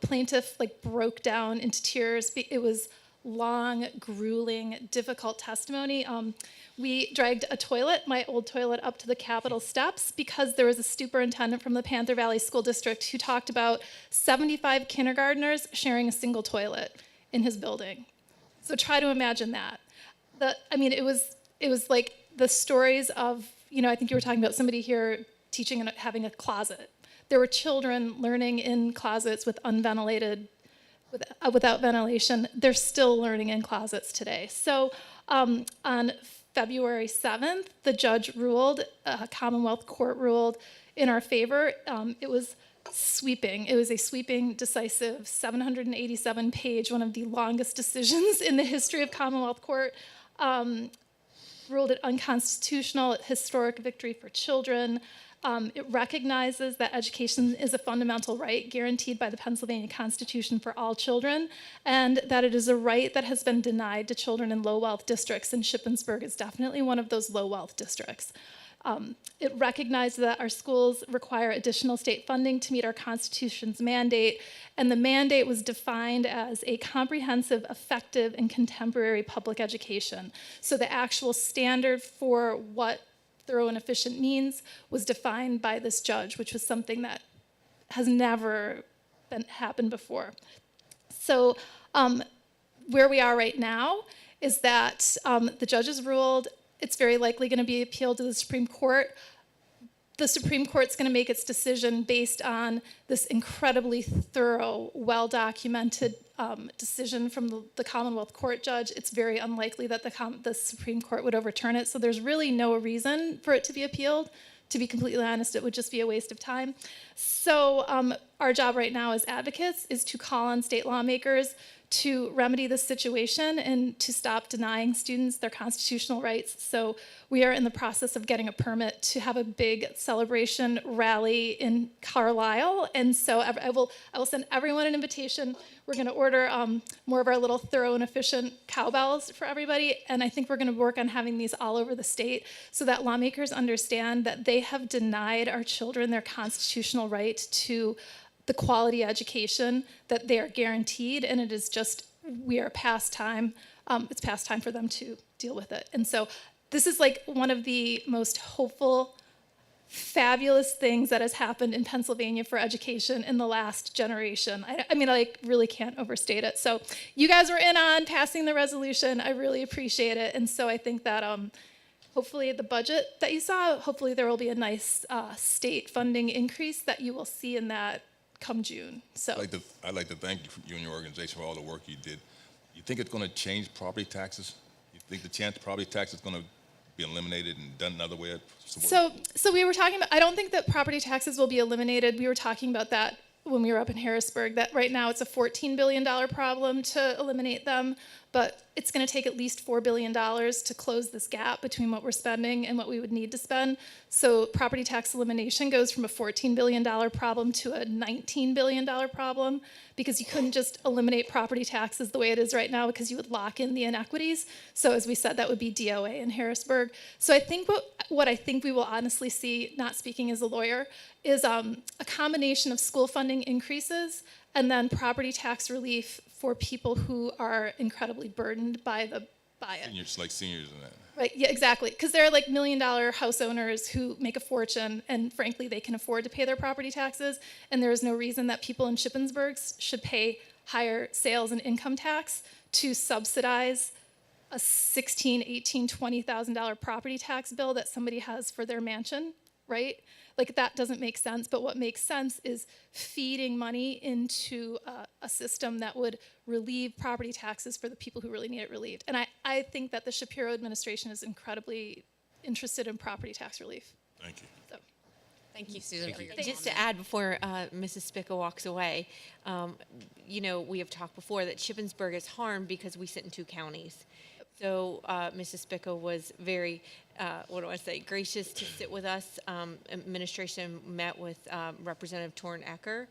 plaintiff broke down into tears. It was long, grueling, difficult testimony. We dragged a toilet, my old toilet, up to the Capitol steps because there was a superintendent from the Panther Valley School District who talked about 75 kindergartners sharing a single toilet in his building. So try to imagine that. it was like the stories of, I think you were talking about somebody here teaching and having a closet. There were children learning in closets with without ventilation. They're still learning in closets today. So on February 7th, the judge ruled, Commonwealth Court ruled in our favor. It was sweeping. It was a sweeping, decisive, 787-page, one of the longest decisions in the history of Commonwealth Court. Ruled it unconstitutional, historic victory for children. It recognizes that education is a fundamental right guaranteed by the Pennsylvania Constitution for all children, and that it is a right that has been denied to children in low-wealth districts, and Shippensburg is definitely one of those low-wealth districts. It recognized that our schools require additional state funding to meet our Constitution's mandate, and the mandate was defined as a comprehensive, effective, and contemporary public education. So the actual standard for what thorough and efficient means was defined by this judge, which was something that has never happened before. So where we are right now is that the judge has ruled. It's very likely going to be appealed to the Supreme Court. The Supreme Court's going to make its decision based on this incredibly thorough, well-documented decision from the Commonwealth Court judge. It's very unlikely that the Supreme Court would overturn it, so there's really no reason for it to be appealed. To be completely honest, it would just be a waste of time. So our job right now as advocates is to call on state lawmakers to remedy this situation and to stop denying students their constitutional rights. So we are in the process of getting a permit to have a big celebration rally in Carlisle. And so I will send everyone an invitation. We're going to order more of our little thorough and efficient cowbells for everybody. And I think we're going to work on having these all over the state so that lawmakers understand that they have denied our children their constitutional right to the quality education that they are guaranteed, and it is just, we are past time. It's past time for them to deal with it. And so this is like one of the most hopeful, fabulous things that has happened in Pennsylvania for education in the last generation. I mean, I really can't overstate it. So you guys were in on passing the resolution. I really appreciate it. And so I think that hopefully the budget that you saw, hopefully there will be a nice state funding increase that you will see in that come June. So I'd like to thank you and your organization for all the work you did. You think it's going to change property taxes? You think the chance property tax is going to be eliminated and done another way? So we were talking about, I don't think that property taxes will be eliminated. We were talking about that when we were up in Harrisburg, that right now it's a $14 billion problem to eliminate them, but it's going to take at least $4 billion to close this gap between what we're spending and what we would need to spend. So property tax elimination goes from a $14 billion problem to a $19 billion problem, because you couldn't just eliminate property taxes the way it is right now, because you would lock in the inequities. So as we said, that would be DOA in Harrisburg. So I think what I think we will honestly see, not speaking as a lawyer, is a combination of school funding increases and then property tax relief for people who are incredibly burdened by it. Seniors, like seniors and that. Right, yeah, exactly. Because there are like $1 million house owners who make a fortune, and frankly, they can afford to pay their property taxes, and there is no reason that people in Shippensburg should pay higher sales and income tax to subsidize a $16,000, $18,000, $20,000 property tax bill that somebody has for their mansion, right? Like, that doesn't make sense, but what makes sense is feeding money into a system that would relieve property taxes for the people who really need it relieved. And I think that the Shapiro administration is incredibly interested in property tax relief. Thank you. So. Thank you, Susan, for your Just to add before Mrs. Spica walks away, we have talked before that Shippensburg is harmed because we sit in 2 counties. So Mrs. Spica was very, gracious to sit with us. Administration met with Representative Torn Ecker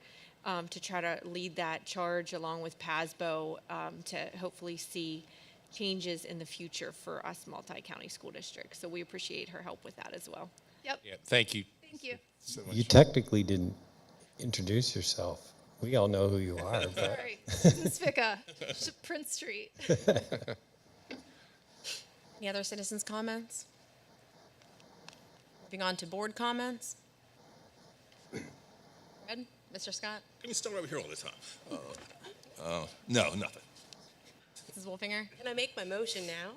to try to lead that charge along with PASBO to hopefully see changes in the future for us multi-county school districts. So we appreciate her help with that as well. Yep. Yeah, thank you. Thank you. So You technically didn't introduce yourself. We all know who you are. But Sorry, Susan Spica, Prince Street. Any other citizens' comments? Moving on to board comments. Red, Mr. Scott, Can you start over here all the time? No, nothing. Mrs. Wolfinger. Can I make my motion now?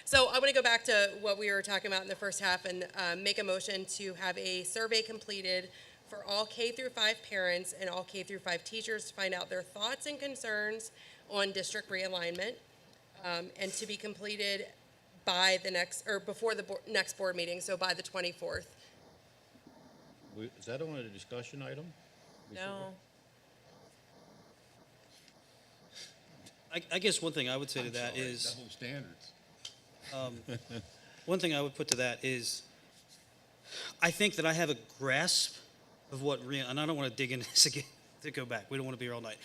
So I want to go back to what we were talking about in the first half and make a motion to have a survey completed for all K through 5 parents and all K through 5 teachers to find out their thoughts and concerns on district realignment, and to be completed by the next, or before the next board meeting, so by the 24th. Is that on a discussion item? No. I guess one thing I would say to that is, Double standards. one thing I would put to that is, I think that I have a grasp of what, and I don't want to dig into this again to go back. We don't want to be here all night.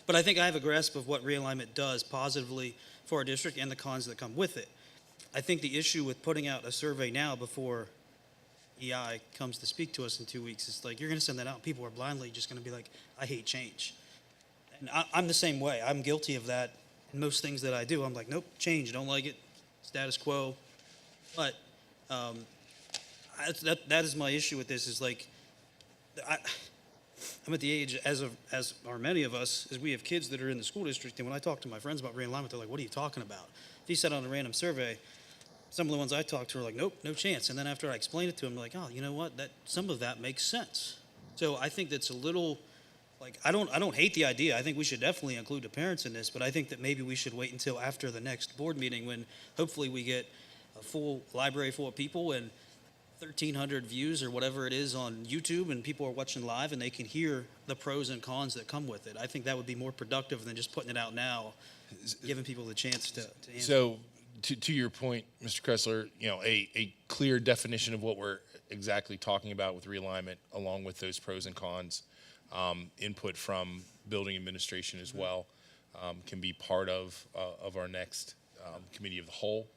But I think I have a grasp of what realignment does positively for our district and the cons that come with it. I think the issue with putting out a survey now before EI comes to speak to us in 2 weeks is like, you're going to send that out, and people are blindly just going to be like, I hate change. And I'm the same way. I'm guilty of that in most things that I do. I'm like, nope, change, don't like it, status quo. But that is my issue with this, is like, I'm at the age, as are many of us, as we have kids that are in the school district, and when I talk to my friends about realignment, they're like, what are you talking about? If you said on a random survey, some of the ones I talked to are like, nope, no chance. And then after I explain it to them, they're like, oh, you know what, some of that makes sense. So I think that's a little, like, I don't hate the idea. I think we should definitely include the parents in this, but I think that maybe we should wait until after the next board meeting, when hopefully we get a full library full of people and 1,300 views or whatever it is on YouTube, and people are watching live and they can hear the pros and cons that come with it. I think that would be more productive than just putting it out now, giving people the chance to answer. So, to your point, Mr. Kressler, a clear definition of what we're exactly talking about with realignment, along with those pros and cons, input from building administration as well, can be part of our next committee of the whole.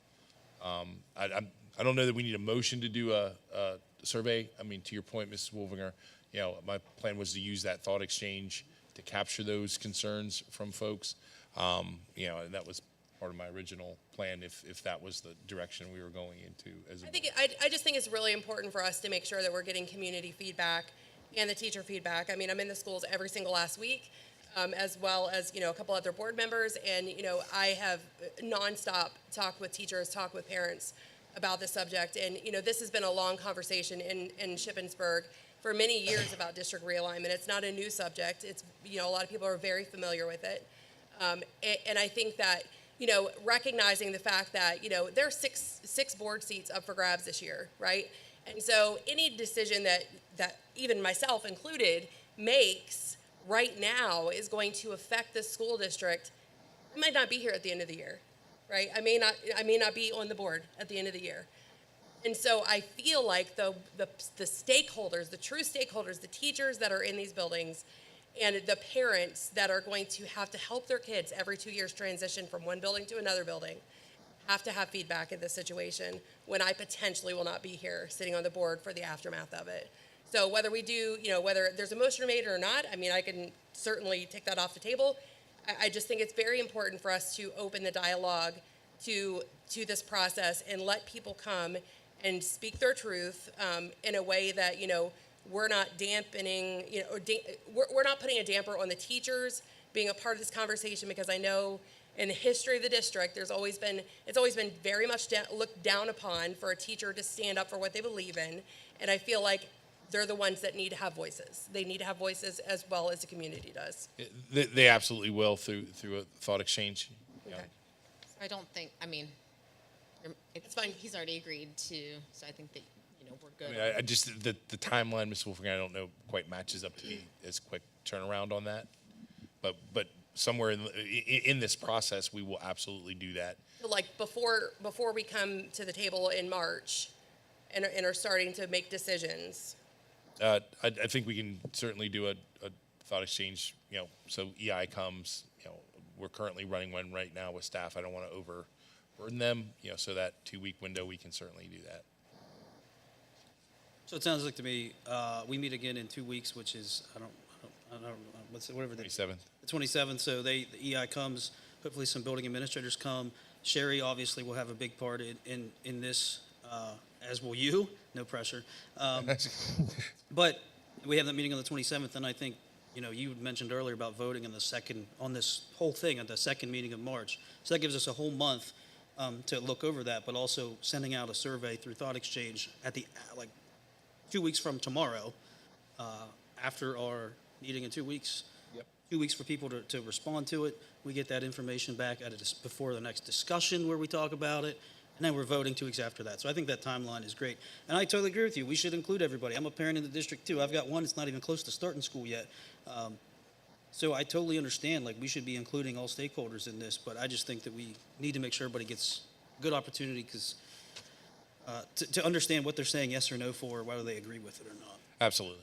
I don't know that we need a motion to do a survey. I mean, to your point, Mrs. Wolfinger, my plan was to use that thought exchange to capture those concerns from folks. And that was part of my original plan, if that was the direction we were going into as a board. I just think it's really important for us to make sure that we're getting community feedback and the teacher feedback. I mean, I'm in the schools every single last week, as well as, a couple other board members. And, I have nonstop talk with teachers, talk with parents about this subject. And, this has been a long conversation in Shippensburg for many years about district realignment. It's not a new subject. It's, a lot of people are very familiar with it. And I think that, recognizing the fact that, there are six board seats up for grabs this year, right? And so any decision that even myself included makes right now is going to affect the school district. I might not be here at the end of the year, right? I may not be on the board at the end of the year. And so I feel like the stakeholders, the true stakeholders, the teachers that are in these buildings, and the parents that are going to have to help their kids every 2 years transition from one building to another building, have to have feedback in this situation when I potentially will not be here sitting on the board for the aftermath of it. So whether we do, whether there's a motion made or not, I mean, I can certainly take that off the table. I just think it's very important for us to open the dialogue to this process and let people come and speak their truth in a way that, we're not dampening, we're not putting a damper on the teachers being a part of this conversation, because I know in the history of the district, it's always been very much looked down upon for a teacher to stand up for what they believe in. And I feel like they're the ones that need to have voices. They need to have voices as well as the community does. They absolutely will through a thought exchange. Okay. I don't think, It's fine. He's already agreed to, so I think that, we're I good. mean, I just the timeline, Ms. Wolfgang, I don't know quite matches up to be as quick turnaround on that, but somewhere in this process, we will absolutely do that. So like before we come to the table in March and are starting to make decisions. I think we can certainly do a thought exchange. So EI comes. We're currently running one right now with staff. I don't want to overburden them. So that 2 week window, we can certainly do that. So it sounds like to me, we meet again in 2 weeks, which is, I don't know, whatever the 27th. The 27th. So the EI comes. Hopefully, some building administrators come. Sherry obviously will have a big part in this, as will you. No pressure. But we have that meeting on the 27th, and I think You know, you mentioned earlier about voting on this whole thing at the second meeting of March. So that gives us a whole month to look over that, but also sending out a survey through Thought Exchange at the, like, 2 weeks from tomorrow, after our meeting in 2 weeks. Yep. 2 weeks for people to respond to it. We get that information back before the next discussion where we talk about it, and then we're voting 2 weeks after that. So I think that timeline is great. And I totally agree with you. We should include everybody. I'm a parent in the district too. I've got one that's not even close to starting school yet. So I totally understand, like, we should be including all stakeholders in this, but I just think that we need to make sure everybody gets a good opportunity to understand what they're saying yes or no for, whether they agree with it or not. Absolutely.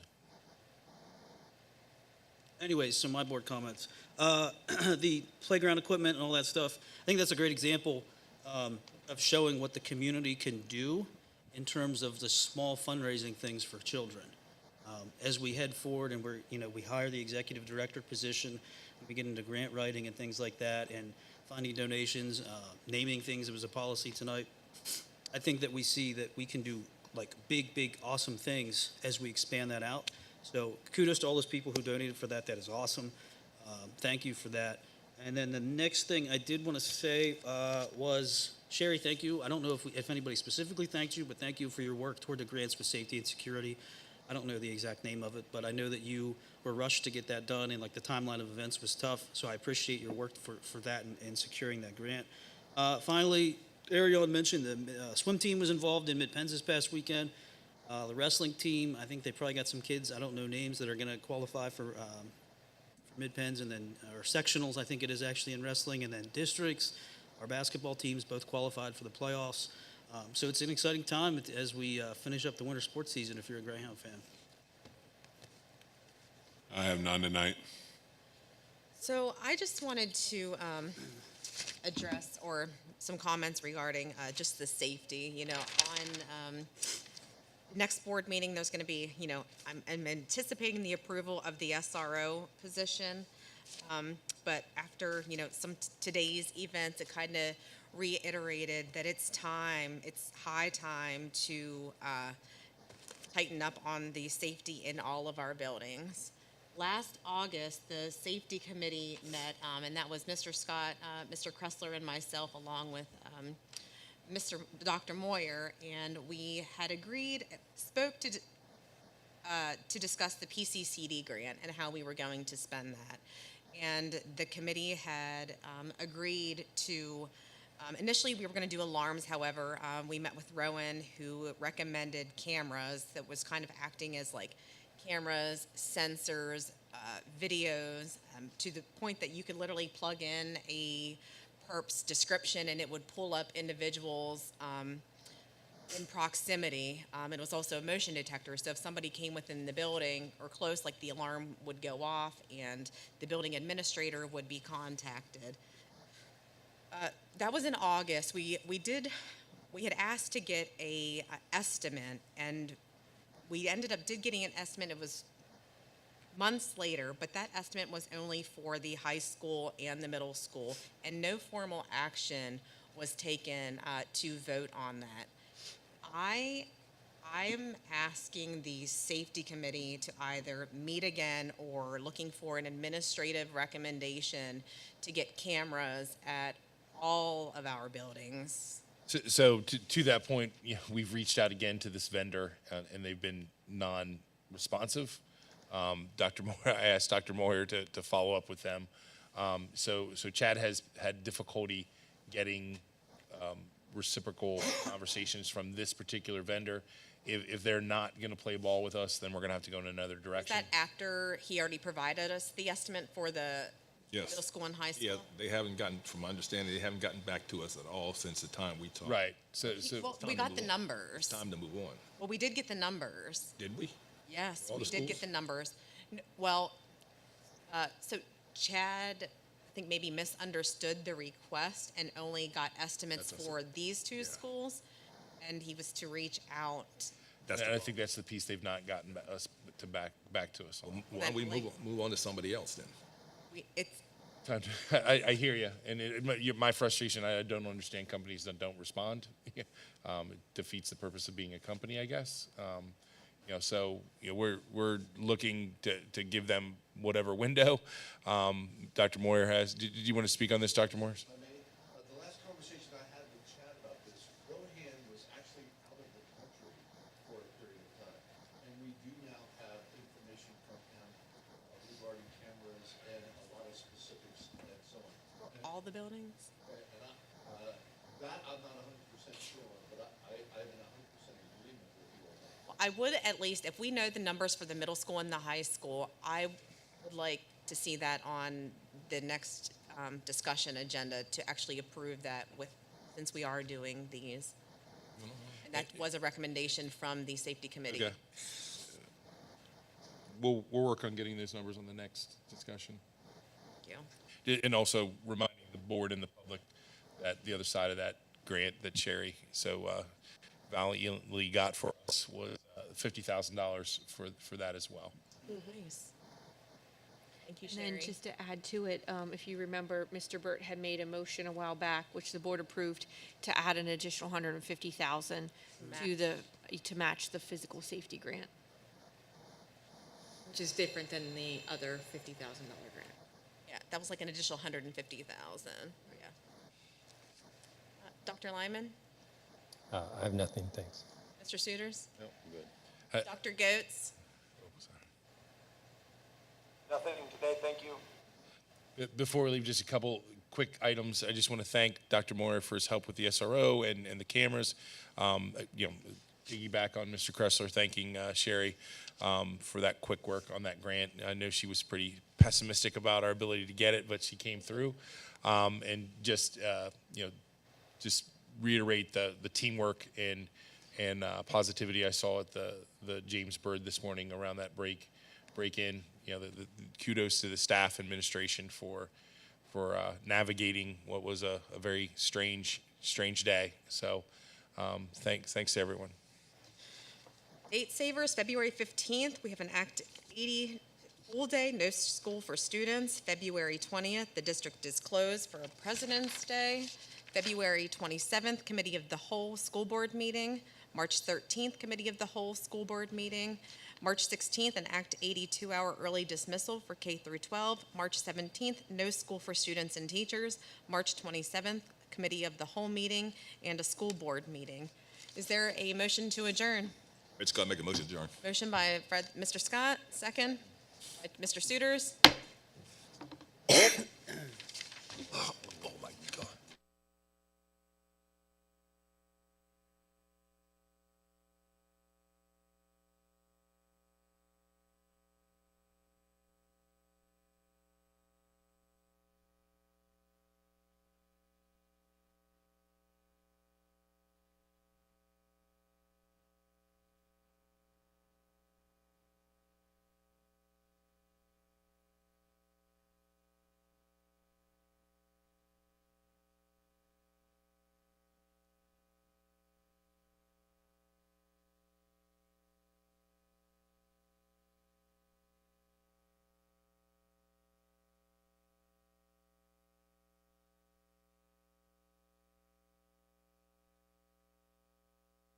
Anyways, so my board comments. The playground equipment and all that stuff, I think that's a great example of showing what the community can do in terms of the small fundraising things for children. As we head forward and we hire the executive director position, and we get into grant writing and things like that, and finding donations, naming things. It was a policy tonight. I think that we see that we can do like big, awesome things as we expand that out. So kudos to all those people who donated for that. That is awesome. Thank you for that. And then the next thing I did want to say was, Sherry, thank you. I don't know if anybody specifically thanked you, but thank you for your work toward the grants for safety and security. I don't know the exact name of it, but I know that you were rushed to get that done, and like the timeline of events was tough. So I appreciate your work for that and securing that grant. Finally, Ariel had mentioned the swim team was involved in Mid-Penns this past weekend. The wrestling team, I think they probably got some kids, I don't know names, that are going to qualify for Mid-Penns, and then our sectionals, I think it is actually in wrestling, and then districts. Our basketball teams both qualified for the playoffs. So it's an exciting time as we finish up the winter sports season if you're a Greyhound fan. I have none tonight. So I just wanted to address or some comments regarding just the safety. You know, on next board meeting, there's going to be, I'm anticipating the approval of the SRO position. But after, some today's events, it kind of reiterated that it's high time to tighten up on the safety in all of our buildings. Last August, the safety committee met, and that was Mr. Scott, Mr. Kressler, and myself, along with Dr. Moyer, and we had spoke to discuss the PCCD grant and how we were going to spend that. And the committee had agreed to, initially we were going to do alarms. However, we met with Rowan, who recommended cameras that was kind of acting as like cameras, sensors, videos, to the point that you could literally plug in a perp's description and it would pull up individuals in proximity. It was also a motion detector, so if somebody came within the building or close, like the alarm would go off and the building administrator would be contacted. That was in August. We had asked to get a estimate, and we did getting an estimate. It was months later, but that estimate was only for the high school and the middle school, and no formal action was taken to vote on that. I'm asking the safety committee to either meet again or looking for an administrative recommendation to get cameras at all of our buildings. So to that point, we've reached out again to this vendor, and they've been non-responsive. I asked Dr. Moyer to follow up with them. So Chad has had difficulty getting reciprocal conversations from this particular vendor. If they're not going to play ball with us, then we're going to have to go in another direction. Is that after he already provided us the estimate for the middle school and high school? Yeah, they haven't gotten, from my understanding, they haven't gotten back to us at all since the time we talked. Right. So Well, we got the numbers. It's time to move on. Well, we did get the numbers. Did we? Yes, All we the did get schools? the numbers. Well, so Chad, I think, maybe misunderstood the request and only got estimates for these two schools, and he was to reach out. and I think that's the piece they've not gotten us to back to us on. Why don't we move on to somebody else then? It's I hear you, and my frustration. I don't understand companies that don't respond. It defeats the purpose of being a company, I guess. So we're looking to give them whatever window. Dr. Moyer has, did you want to speak on this, Dr. Morris? The last conversation I had with Chad about this, Rohan was actually out of the country for a period of time. And we do now have information from him regarding cameras and a lot of specifics and so on. All the buildings? That I'm not 100% sure on, but I'm in 100% agreement with you on that. I would at least, if we know the numbers for the middle school and the high school, I would like to see that on the next discussion agenda to actually approve that since we are doing these. And that was a recommendation from the safety committee. Okay. We'll work on getting those numbers on the next discussion. Thank you. And also reminding the board and the public that the other side of that grant that Sherry so valiantly got for us was $50,000 for that as well. Nice. Thank you, And Sherry. then just to add to it, if you remember, Mr. Burt had made a motion a while back, which the board approved, to add an additional $150,000 to match the physical safety grant. Which is different than the other $50,000 grant. Yeah, that was like an additional 150,000. Yeah. Dr. Lyman, I have nothing, thanks. Mr. Suitors, Yep, good. Dr. Goetz. Nothing today, thank you. Before we leave, just a couple quick items. I just want to thank Dr. Moyer for his help with the SRO and the cameras. Piggyback on Mr. Kressler, thanking Sherry for that quick work on that grant. I know she was pretty pessimistic about our ability to get it, but she came through. And just reiterate the teamwork and positivity I saw at the James Byrd this morning around that break in. The kudos to the staff administration for navigating what was a very strange day. So thanks to everyone. Date savers, February 15th, we have an Act 80 full day, no school for students. February 20th, the district is closed for President's Day. February 27th, Committee of the Whole School Board meeting. March 13th, Committee of the Whole School Board meeting. March 16th, an Act 80 2-hour early dismissal for K through 12. March 17th, no school for students and teachers. March 27th, Committee of the Whole meeting and a school board meeting. Is there a motion to adjourn? Rich Scott, make a motion to adjourn. Motion by Mr. Scott, second. By Mr. Suitors.